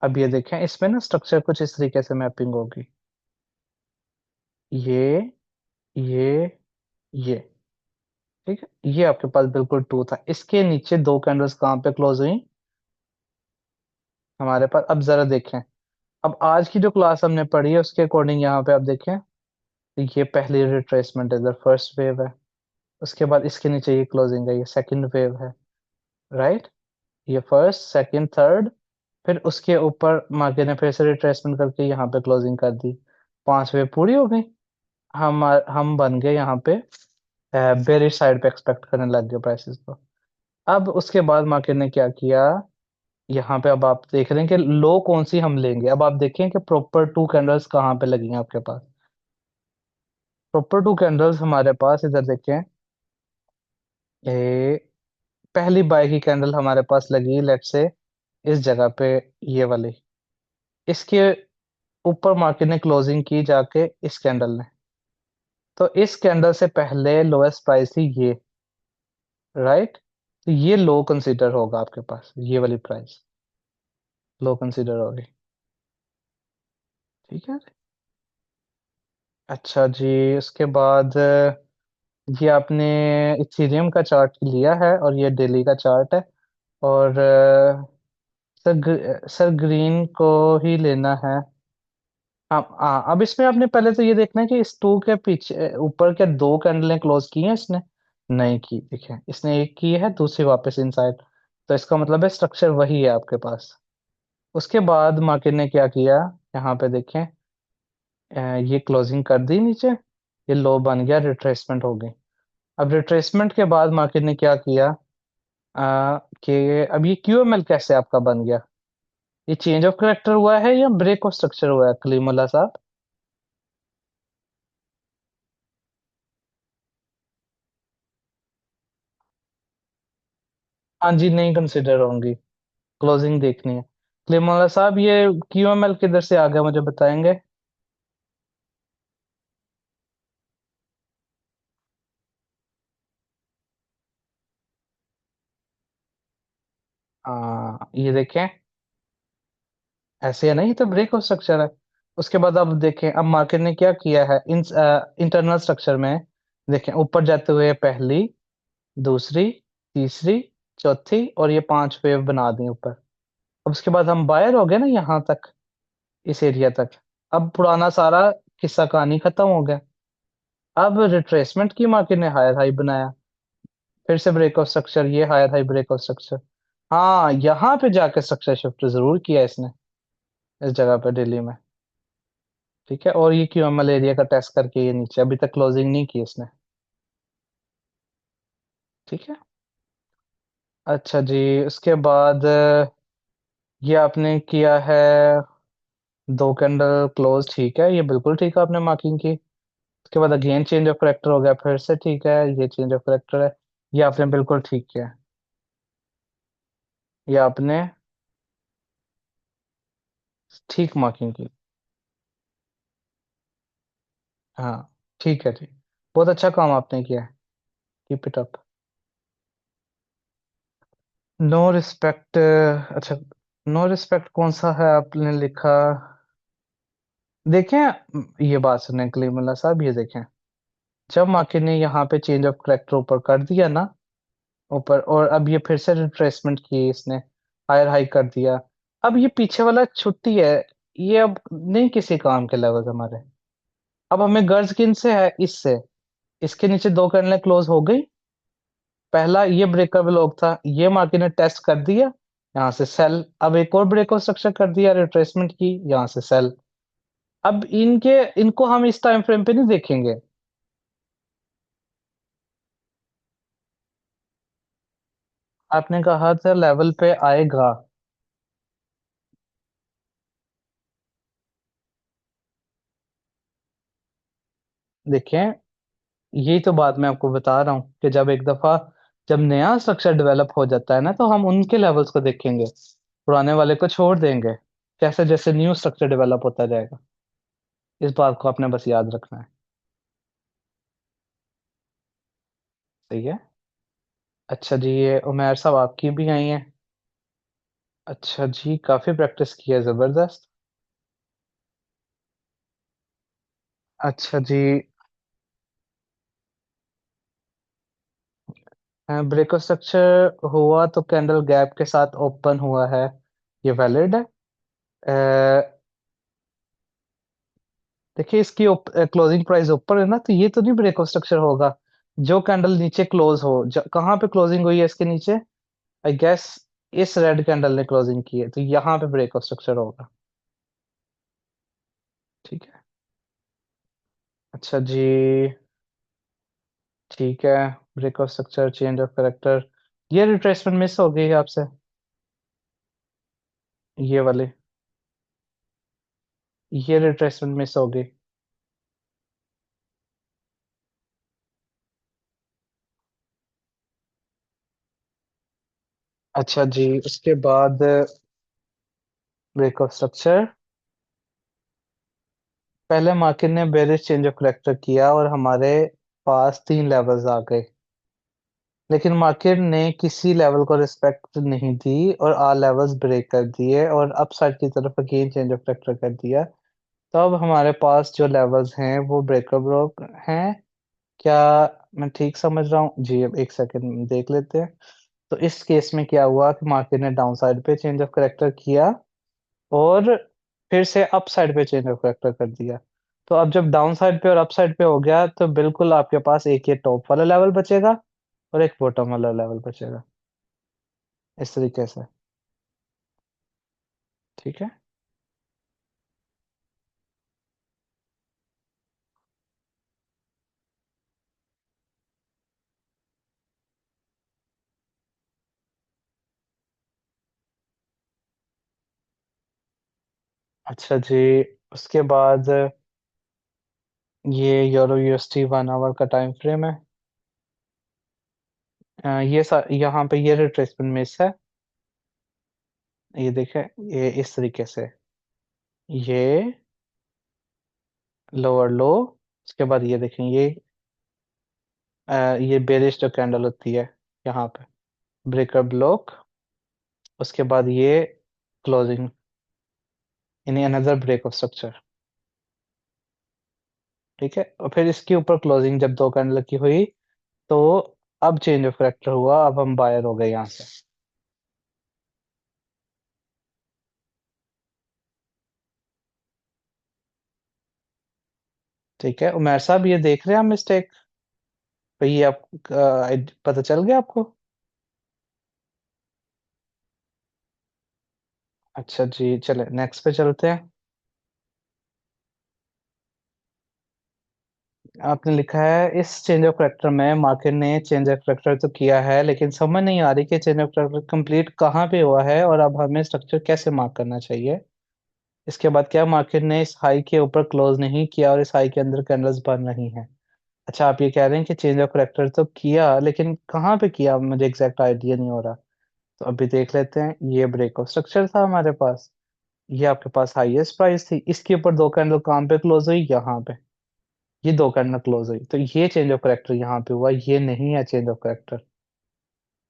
अब ये देखें, इसमें ना स्ट्रक्चर कुछ इस तरीके से मैपिंग होगी। ये ये ये ठीक है, ये आपके पास बिल्कुल ट्रू था। इसके नीचे दो कैंडल्स कहाँ पे क्लोज हुई हमारे पास? अब जरा देखें, अब आज की जो क्लास हमने पढ़ी है उसके अकॉर्डिंग यहाँ पे आप देखें, तो ये पहली रिट्रेसमेंट है, फर्स्ट वेव है। उसके बाद इसके नीचे ये क्लोजिंग है, ये सेकंड वेव है। राइट, ये फर्स्ट सेकंड थर्ड, फिर उसके ऊपर मार्केट ने फिर से रिट्रेसमेंट करके यहाँ पे क्लोजिंग कर दी। 5 वेव पूरी हो गई। हम बन गए यहाँ पे बेरिश साइड पे, एक्सपेक्ट करने लग गए प्राइसेस को। अब उसके बाद मार्केट ने क्या किया, यहाँ पे अब आप देख रहे हैं कि लो कौन सी हम लेंगे। अब आप देखें कि प्रॉपर टू कैंडल्स कहाँ पे लगी हैं आपके पास। प्रॉपर टू कैंडल्स हमारे पास इधर देखें, ए, पहली बाय की कैंडल हमारे पास लगी लेट से इस जगह पे, ये वाली। इसके ऊपर मार्केट ने क्लोजिंग की जाके इस कैंडल ने, तो इस कैंडल से पहले लोएस्ट प्राइस थी ये। राइट, तो ये लो कंसीडर होगा आपके पास, ये वाली प्राइस लो कंसीडर होगी। ठीक है। अच्छा जी, उसके बाद ये आपने इथेरियम का चार्ट लिया है और ये डेली का चार्ट है। और सर ग्रीन को ही लेना है। हाँ, अब इसमें आपने पहले तो ये देखना है कि इस टू के पीछे ऊपर क्या दो कैंडलें क्लोज की हैं इसने? नहीं की, देखिए इसने एक की है, दूसरी वापस इनसाइड। तो इसका मतलब है स्ट्रक्चर वही है आपके पास। उसके बाद मार्केट ने क्या किया, यहाँ पे देखें, ये क्लोजिंग कर दी नीचे, ये लो बन गया, रिट्रेसमेंट हो गई। अब रिट्रेसमेंट के बाद मार्केट ने क्या किया, कि अब ये क्यूएमएल कैसे आपका बन गया? ये चेंज ऑफ करेक्टर हुआ है या ब्रेक ऑफ स्ट्रक्चर हुआ है कलीमुल्ला साहब? हाँ जी, नहीं कंसिडर होंगी, क्लोजिंग देखनी है। कलीमुल्ला साहब, ये क्यूएमएल किधर से आ गया, मुझे बताएंगे? ये देखें, ऐसे है ना, ये तो ब्रेक ऑफ स्ट्रक्चर है। उसके बाद अब देखें, अब मार्केट ने क्या किया है इन इंटरनल स्ट्रक्चर में। देखें, ऊपर जाते हुए पहली, दूसरी, तीसरी, चौथी और ये 5 वेव बना दी ऊपर। अब उसके बाद हम बायर हो गए ना यहाँ तक, इस एरिया तक। अब पुराना सारा किस्सा कहानी खत्म हो गया। अब रिट्रेसमेंट की मार्केट ने हायर हाई बनाया, फिर से ब्रेक ऑफ स्ट्रक्चर, ये higher high break of structure. हाँ, यहाँ पे जाके स्ट्रक्चर शिफ्ट जरूर किया इसने, इस जगह पे दिल्ली में। ठीक है, और ये क्यूएमएल एरिया का टेस्ट करके ये नीचे, अभी तक क्लोजिंग नहीं की इसने। ठीक है। अच्छा जी, उसके बाद ये आपने किया है, दो कैंडल क्लोज, ठीक है, ये बिल्कुल ठीक है आपने मार्किंग की। उसके बाद अगेन चेंज ऑफ करेक्टर हो गया, फिर से ठीक है, ये चेंज ऑफ करेक्टर है, ये आपने बिल्कुल ठीक किया। ये आपने ठीक मार्किंग की। हाँ, ठीक है जी, बहुत अच्छा काम आपने किया है, keep it up. No respect, अच्छा, नो रिस्पेक्ट कौन सा है आपने लिखा? देखें, ये बात सुनने के लिए मुल्ला साहब, ये देखें, जब मार्केट ने यहाँ पे चेंज ऑफ करेक्टर ऊपर कर दिया ना, ऊपर, और अब ये फिर से रिट्रेसमेंट की इसने, हायर हाई कर दिया, अब ये पीछे वाला छुट्टी है, ये अब नहीं किसी काम के लेवल हमारे। अब हमें गर्ज किन से है? इससे। इसके नीचे दो कैंडलें क्लोज हो गई, पहला ये ब्रेकर ब्लॉक था, ये मार्केट ने टेस्ट कर दिया, यहाँ से सेल, अब एक और ब्रेक स्ट्रक्चर कर दिया रिट्रेसमेंट की, यहाँ से सेल। अब इनको हम इस टाइम फ्रेम पे नहीं देखेंगे। आपने कहा था लेवल पे आएगा। देखें, यही तो बात मैं आपको बता रहा हूँ कि जब नया स्ट्रक्चर डेवलप हो जाता है ना, तो हम उनके लेवल्स को देखेंगे, पुराने वाले को छोड़ देंगे, जैसे जैसे न्यू स्ट्रक्चर डेवलप होता जाएगा। इस बात को आपने बस याद रखना है। सही है। अच्छा जी, ये उमेर साहब आपकी भी आई हैं। अच्छा जी, काफी प्रैक्टिस की है, जबरदस्त। अच्छा जी, ब्रेक स्ट्रक्चर हुआ तो कैंडल गैप के साथ ओपन हुआ है, ये वैलिड है। देखिए, इसकी क्लोजिंग प्राइस ऊपर है ना, तो ये तो नहीं ब्रेक स्ट्रक्चर होगा। जो कैंडल नीचे क्लोज हो, कहाँ पे क्लोजिंग हुई है इसके नीचे? आई गेस इस रेड कैंडल ने क्लोजिंग की है, तो यहाँ पे ब्रेक स्ट्रक्चर होगा। ठीक है। अच्छा जी, ठीक है, break structure, change of character, ये रिट्रेसमेंट मिस हो गई है आपसे, ये वाली, ये रिट्रेसमेंट मिस हो गई। अच्छा जी, उसके बाद ब्रेक ऑफ स्ट्रक्चर, पहले मार्केट ने बेरिश चेंज ऑफ करेक्टर किया और हमारे पास तीन लेवल्स आ गए, लेकिन मार्केट ने किसी लेवल को रिस्पेक्ट नहीं दी और आल लेवल्स ब्रेक कर दिए और अपसाइड की तरफ अगेन चेंज ऑफ करेक्टर कर दिया। तो अब हमारे पास जो लेवल्स हैं वो ब्रेकर ब्लॉक हैं। क्या मैं ठीक समझ रहा हूँ जी? अब एक सेकंड देख लेते हैं। तो इस केस में क्या हुआ कि मार्केट ने डाउन साइड पे चेंज ऑफ करेक्टर किया और फिर से अप साइड पे चेंज ऑफ करेक्टर कर दिया। तो अब जब डाउन साइड पे और अप साइड पे हो गया, तो बिल्कुल आपके पास एक ये टॉप वाला लेवल बचेगा और एक बॉटम वाला लेवल बचेगा, इस तरीके से। ठीक है। अच्छा जी, उसके बाद ये यूरो यूएसडी 1 आवर का टाइम फ्रेम है। यहाँ पे ये रिट्रेसमेंट मिस है, ये देखें, ये इस तरीके से, ये लोअर लो, उसके बाद ये देखें, ये बेरिश जो कैंडल होती है यहाँ पे, ब्रेकर ब्लॉक, उसके बाद ये क्लोजिंग, यानी अनदर ब्रेक ऑफ स्ट्रक्चर। ठीक है, और फिर इसके ऊपर क्लोजिंग जब दो कैंडल की हुई, तो अब चेंज ऑफ करेक्टर हुआ, अब हम बायर हो गए यहाँ से। ठीक है, उमेर साहब ये देख रहे हैं हम मिस्टेक? तो ये आप पता चल गया आपको? अच्छा जी, चले नेक्स्ट पे चलते हैं। आपने लिखा है इस चेंज ऑफ करेक्टर में मार्केट ने चेंज ऑफ करेक्टर तो किया है, लेकिन समझ नहीं आ रही कि चेंज ऑफ करेक्टर कंप्लीट कहाँ पे हुआ है और अब हमें स्ट्रक्चर कैसे मार्क करना चाहिए। इसके बाद क्या मार्केट ने इस हाई के ऊपर क्लोज नहीं किया और इस हाई के अंदर कैंडल्स बन रही हैं। अच्छा, आप ये कह रहे हैं कि चेंज ऑफ करेक्टर तो किया, लेकिन कहाँ पे किया मुझे एग्जैक्ट आइडिया नहीं हो रहा। तो अभी देख लेते हैं। ये ब्रेक ऑफ स्ट्रक्चर था हमारे पास, ये आपके पास हाईएस्ट प्राइस थी, इसके ऊपर दो कैंडल कहाँ पे क्लोज हुई, यहाँ पे। ये दो कैंडल क्लोज हुई, तो ये चेंज ऑफ करेक्टर यहाँ पे हुआ, ये नहीं है चेंज ऑफ करेक्टर।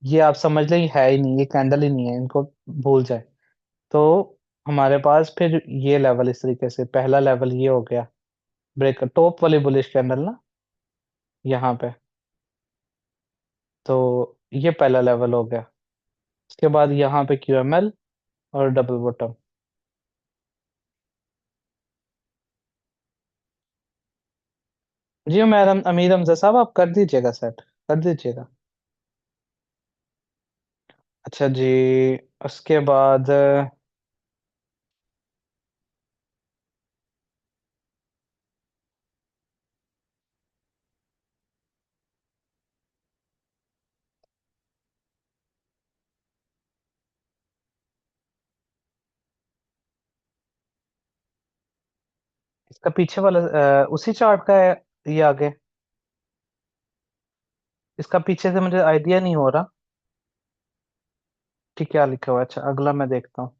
ये आप समझ लें, ये है ही नहीं, ये कैंडल ही नहीं है, इनको भूल जाए। तो हमारे पास फिर ये लेवल इस तरीके से, पहला लेवल ये हो गया, ब्रेक टॉप वाली बुलिश कैंडल ना, यहाँ पे। तो ये पहला लेवल हो गया। उसके बाद यहाँ पे क्यूएमएल और डबल बॉटम। जी मैडम, अमीर हमजा साहब, आप कर दीजिएगा, सेट कर दीजिएगा। अच्छा जी। उसके बाद इसका पीछे वाला उसी चार्ट का है, ये आगे। इसका पीछे से मुझे आइडिया नहीं हो रहा कि क्या लिखा हुआ है। अच्छा, अगला मैं देखता हूँ।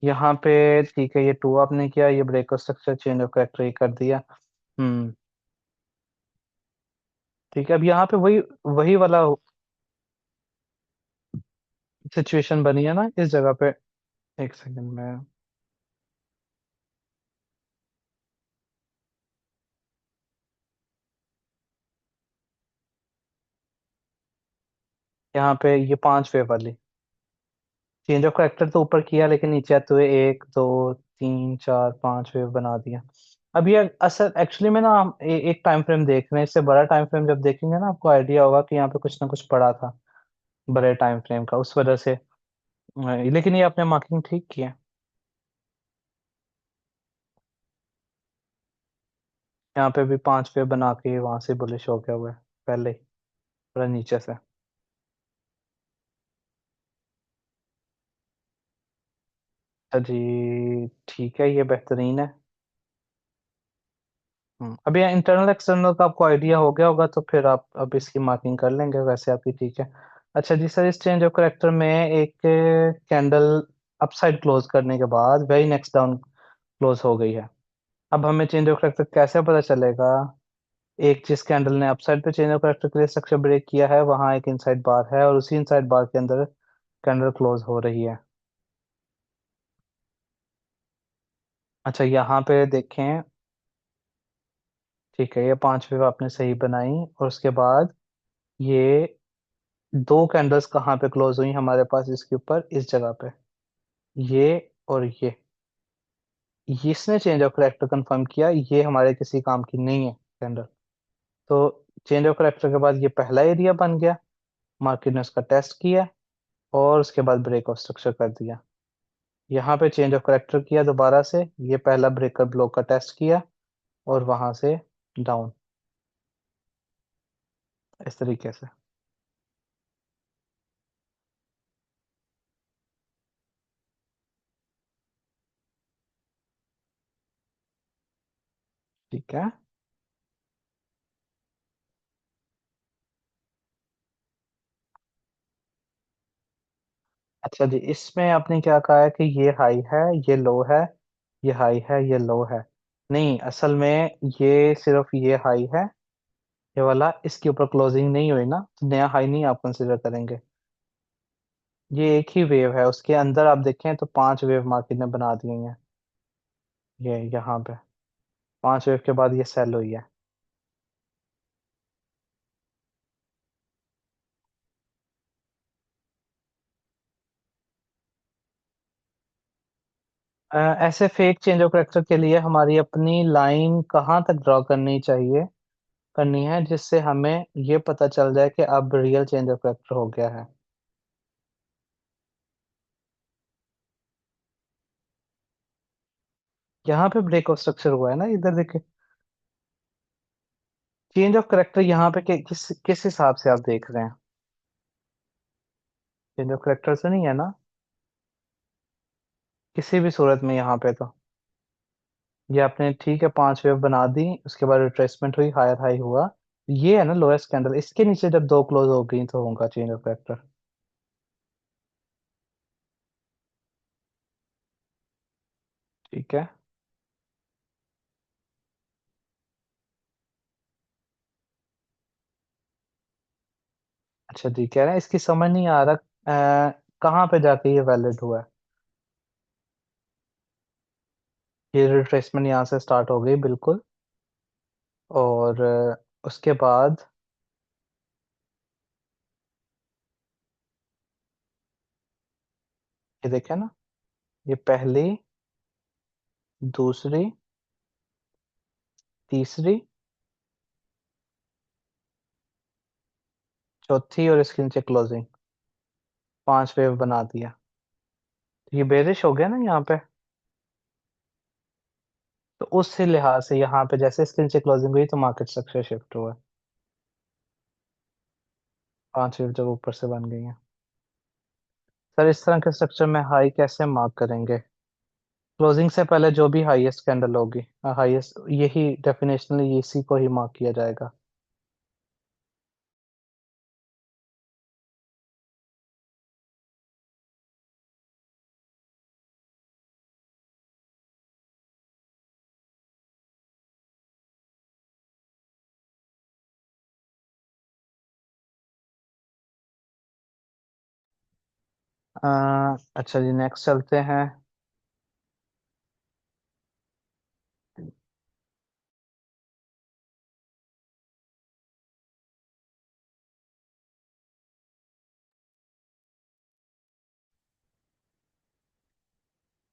यहाँ पे ठीक है, ये टू आपने किया, ये break structure change of character ये कर दिया। हम्म। ठीक है, अब यहाँ पे वही वही वाला सिचुएशन बनी है ना इस जगह पे। एक सेकंड में। यहाँ पे ये पांच वेव वाली चेंज ऑफ कैरेक्टर तो ऊपर किया, लेकिन नीचे आते हुए एक दो तीन चार पांच वेव बना दिया। अब ये असल एक्चुअली में ना हम एक टाइम फ्रेम देख रहे हैं, इससे बड़ा टाइम फ्रेम जब देखेंगे ना आपको आइडिया होगा कि यहाँ पे कुछ ना कुछ पड़ा था बड़े टाइम फ्रेम का, उस वजह से। लेकिन ये आपने मार्किंग ठीक की है। यहाँ पे भी पांच वेव बना के वहां से बुलिश हो गया हुआ है पहले ही, थोड़ा नीचे से। अच्छा जी, ठीक है, ये बेहतरीन है। अब ये इंटरनल एक्सटर्नल का आपको आइडिया हो गया होगा, तो फिर आप अब इसकी मार्किंग कर लेंगे, वैसे आपकी ठीक है। अच्छा जी सर, इस चेंज ऑफ करेक्टर में एक कैंडल अपसाइड क्लोज करने के बाद वेरी नेक्स्ट डाउन क्लोज हो गई है। अब हमें चेंज ऑफ करेक्टर कैसे पता चलेगा। एक जिस कैंडल ने अपसाइड पे चेंज ऑफ करेक्टर के लिए स्ट्रक्चर ब्रेक किया है, वहां एक इनसाइड बार है और उसी इनसाइड बार के अंदर कैंडल क्लोज हो रही है। अच्छा, यहाँ पे देखें। ठीक है, ये पांच वेव आपने सही बनाई, और उसके बाद ये दो कैंडल्स कहाँ पे क्लोज हुई हमारे पास, इसके ऊपर इस जगह पे, ये और ये इसने चेंज ऑफ करेक्टर कंफर्म किया, ये हमारे किसी काम की नहीं है कैंडल। तो चेंज ऑफ करेक्टर के बाद ये पहला एरिया बन गया, मार्केट ने उसका टेस्ट किया और उसके बाद ब्रेक ऑफ स्ट्रक्चर कर दिया। यहाँ पे चेंज ऑफ करेक्टर किया दोबारा से, ये पहला ब्रेकर ब्लॉक का टेस्ट किया और वहां से डाउन, इस तरीके से। ठीक है। अच्छा जी, इसमें आपने क्या कहा है कि ये हाई है, ये लो है, ये हाई है, ये लो है। नहीं, असल में ये सिर्फ ये हाई है, ये वाला, इसके ऊपर क्लोजिंग नहीं हुई ना, तो नया हाई नहीं आप कंसिडर करेंगे। ये एक ही वेव है, उसके अंदर आप देखें तो पांच वेव मार्केट ने बना दी हुई हैं। ये यहाँ पे पांच वेव के बाद ये सेल हुई है। ऐसे फेक चेंज ऑफ करेक्टर के लिए हमारी अपनी लाइन कहाँ तक ड्रॉ करनी चाहिए, करनी है, जिससे हमें ये पता चल जाए कि अब रियल चेंज ऑफ करेक्टर हो गया है। यहाँ पे ब्रेक ऑफ स्ट्रक्चर हुआ है ना, इधर देखिए। चेंज ऑफ करेक्टर यहाँ पे किस किस हिसाब से आप देख रहे हैं? चेंज ऑफ करेक्टर से नहीं है ना? किसी भी सूरत में यहाँ पे तो ये आपने ठीक है 5 वेव बना दी, उसके बाद रिट्रेसमेंट हुई, हायर हाई हुआ। ये है ना लोएस्ट कैंडल, इसके नीचे जब दो क्लोज हो गई तो होगा चेंज ऑफ करेक्टर। ठीक है। अच्छा जी, कह रहे हैं इसकी समझ नहीं आ रहा कहाँ पे जाके ये वैलिड हुआ है। ये रिट्रेसमेंट यहाँ से स्टार्ट हो गई बिल्कुल। और उसके बाद ये देखे ना, ये पहली, दूसरी, तीसरी, चौथी और इसके नीचे क्लोजिंग, 5 वेव बना दिया। तो ये बेरिश हो गया ना यहाँ पे। तो उस लिहाज से यहाँ पे जैसे इसके नीचे क्लोजिंग हुई तो मार्केट स्ट्रक्चर शिफ्ट हुआ। 5 वेव जब ऊपर से बन गई है। सर इस तरह के स्ट्रक्चर में हाई कैसे मार्क करेंगे? क्लोजिंग से पहले जो भी हाईएस्ट कैंडल होगी, हाईएस्ट, यही डेफिनेशनली इसी को ही मार्क किया जाएगा। अच्छा जी, नेक्स्ट चलते हैं।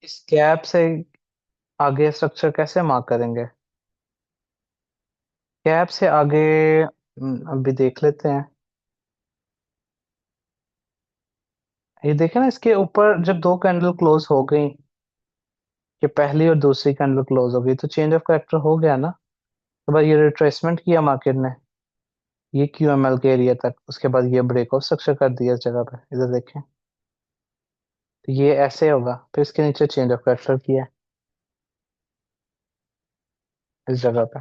इस गैप से आगे स्ट्रक्चर कैसे मार्क करेंगे? गैप से आगे अभी देख लेते हैं। ये देखे ना, इसके ऊपर जब दो कैंडल क्लोज हो गई, ये पहली और दूसरी कैंडल क्लोज हो गई तो चेंज ऑफ कैरेक्टर हो गया ना। तो भाई ये रिट्रेसमेंट किया मार्केट ने, ये QML के एरिया तक, उसके बाद ये ब्रेक ऑफ स्ट्रक्चर कर दिया इस जगह पे, इधर देखें। तो ये ऐसे होगा, फिर इसके नीचे चेंज ऑफ कैरेक्टर किया है, इस जगह पे।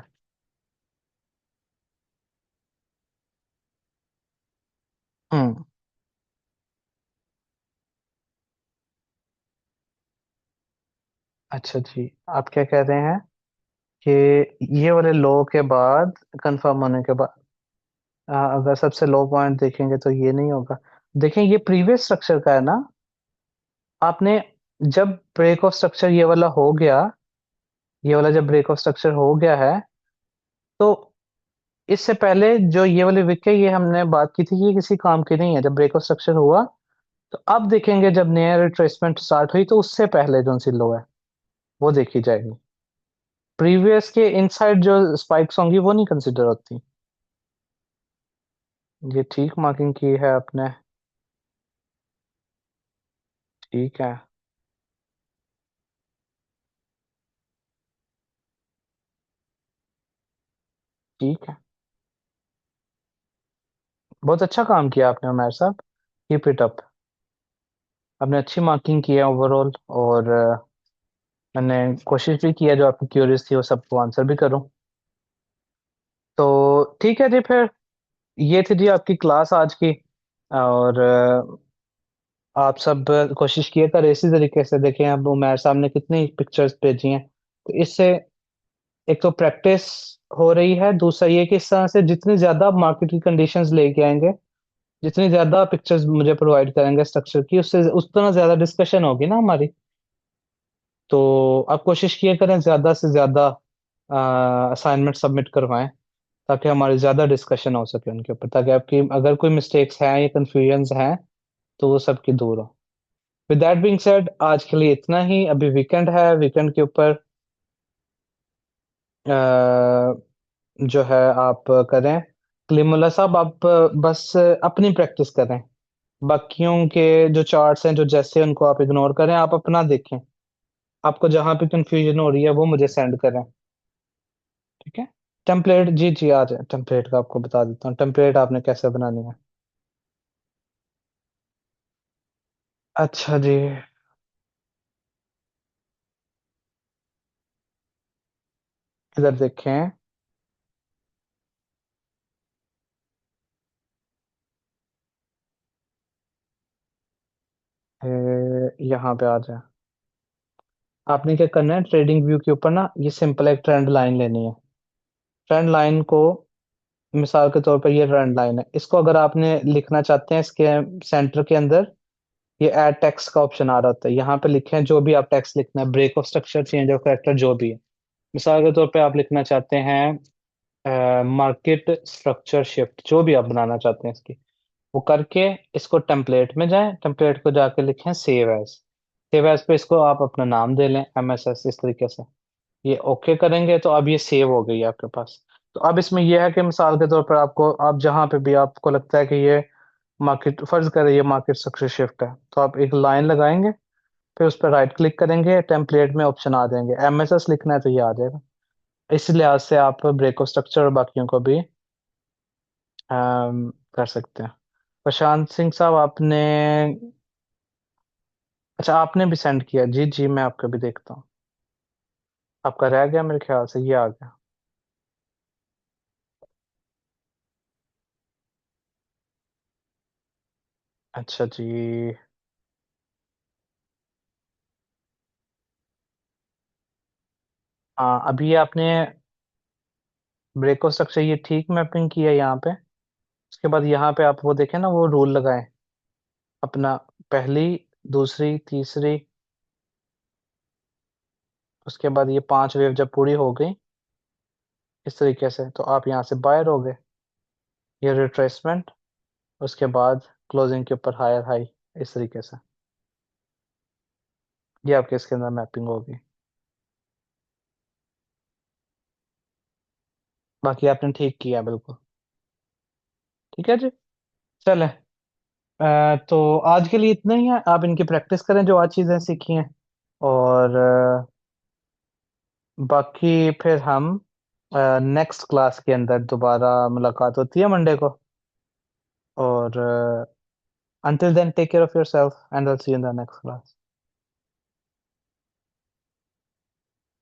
हम्म। अच्छा जी, आप क्या कह रहे हैं कि ये वाले लो के बाद, कंफर्म होने के बाद, अगर सबसे लो पॉइंट देखेंगे तो ये नहीं होगा। देखें ये प्रीवियस स्ट्रक्चर का है ना। आपने जब ब्रेक ऑफ स्ट्रक्चर ये वाला हो गया, ये वाला जब ब्रेक ऑफ स्ट्रक्चर हो गया है, तो इससे पहले जो ये वाली विक है, ये हमने बात की थी कि ये किसी काम की नहीं है। जब ब्रेक ऑफ स्ट्रक्चर हुआ तो अब देखेंगे जब नया रिट्रेसमेंट स्टार्ट हुई तो उससे पहले जो सी लो है वो देखी जाएगी। प्रीवियस के इनसाइड जो स्पाइक्स होंगी वो नहीं कंसिडर होती। ये ठीक मार्किंग की है आपने। ठीक है। ठीक है, बहुत अच्छा काम किया आपने उमर साहब। Keep it up. आपने अच्छी मार्किंग की है ओवरऑल। और मैंने कोशिश भी किया जो आपकी क्यूरीज थी वो सबको आंसर भी करूं। तो ठीक है जी फिर, ये थी जी आपकी क्लास आज की। और आप सब कोशिश किए करें इसी तरीके से। देखें अब उमर साहब ने कितनी पिक्चर्स भेजी हैं, तो इससे एक तो प्रैक्टिस हो रही है, दूसरा ये कि इस तरह से जितनी ज्यादा मार्केट की कंडीशंस लेके आएंगे, जितनी ज्यादा पिक्चर्स मुझे प्रोवाइड करेंगे स्ट्रक्चर की, उससे उतना ज्यादा डिस्कशन होगी ना हमारी। तो आप कोशिश किया करें ज्यादा से ज्यादा असाइनमेंट सबमिट करवाएं, ताकि हमारी ज्यादा डिस्कशन हो सके उनके ऊपर, ताकि आपकी अगर कोई मिस्टेक्स हैं या कंफ्यूजन्स हैं तो वो सबकी दूर हो। विद दैट बीइंग सेड, आज के लिए इतना ही। अभी वीकेंड है, वीकेंड के ऊपर जो है आप करें, कलीमुल्ला साहब आप बस अपनी प्रैक्टिस करें। बाकियों के जो चार्ट्स हैं जो जैसे उनको आप इग्नोर करें, आप अपना देखें। आपको जहां पे कंफ्यूजन हो रही है वो मुझे सेंड करें। ठीक है। टेम्पलेट, जी जी आ जाए, टेम्पलेट का आपको बता देता हूँ, टेम्पलेट आपने कैसे बनानी है। अच्छा जी। इधर देखें। यहाँ पे आ जाए। आपने क्या करना है, ट्रेडिंग व्यू के ऊपर ना ये सिंपल एक ट्रेंड लाइन लेनी है। ट्रेंड लाइन को, मिसाल के तौर पर ये ट्रेंड लाइन है, इसको अगर आपने लिखना चाहते हैं, इसके सेंटर के अंदर ये ऐड टेक्स्ट का ऑप्शन आ रहा होता है, यहाँ पे लिखें जो भी आप टेक्स्ट लिखना है, break of structure, change of character, जो भी है। मिसाल के तौर पे आप लिखना चाहते हैं मार्केट स्ट्रक्चर शिफ्ट, जो भी आप बनाना चाहते हैं इसकी, वो करके इसको टेम्पलेट में जाएं, टेम्पलेट को जाके लिखें सेव एज। सेव एज पे इसको आप अपना नाम दे लें, MSS, इस तरीके से। ये ओके करेंगे तो अब ये सेव हो गई है आपके पास। तो अब इसमें यह है कि मिसाल के तौर पर आपको, आप जहाँ पे भी आपको लगता है कि ये मार्केट, फर्ज करें ये मार्केट स्ट्रक्चर शिफ्ट है, तो आप एक लाइन लगाएंगे, फिर उस पर राइट क्लिक करेंगे, टेम्पलेट में ऑप्शन आ जाएंगे, MSS लिखना है तो ये आ जाएगा। इस लिहाज से आप ब्रेक ऑफ स्ट्रक्चर और बाकियों को भी कर सकते हैं। प्रशांत सिंह साहब आपने, अच्छा आपने भी सेंड किया, जी जी मैं आपका भी देखता हूँ। आपका रह गया मेरे ख्याल से, ये आ गया। अच्छा जी। हाँ अभी आपने ब्रेक ऑफ स्ट्रक्चर ये ठीक मैपिंग किया है यहाँ पे। उसके बाद यहाँ पे आप वो देखें ना, वो रूल लगाएं अपना, पहली, दूसरी, तीसरी, उसके बाद ये 5 वेव जब पूरी हो गई इस तरीके से, तो आप यहाँ से बायर हो गए। ये रिट्रेसमेंट, उसके बाद क्लोजिंग के ऊपर हायर हाई, इस तरीके से ये आपके इसके अंदर मैपिंग होगी। बाकी आपने ठीक किया बिल्कुल। ठीक है जी। चले, तो आज के लिए इतना ही है, आप इनकी प्रैक्टिस करें जो आज चीज़ें सीखी हैं। और बाकी फिर हम नेक्स्ट क्लास के अंदर दोबारा मुलाकात होती है मंडे को। और until then, take care of yourself and I'll see you in the next class.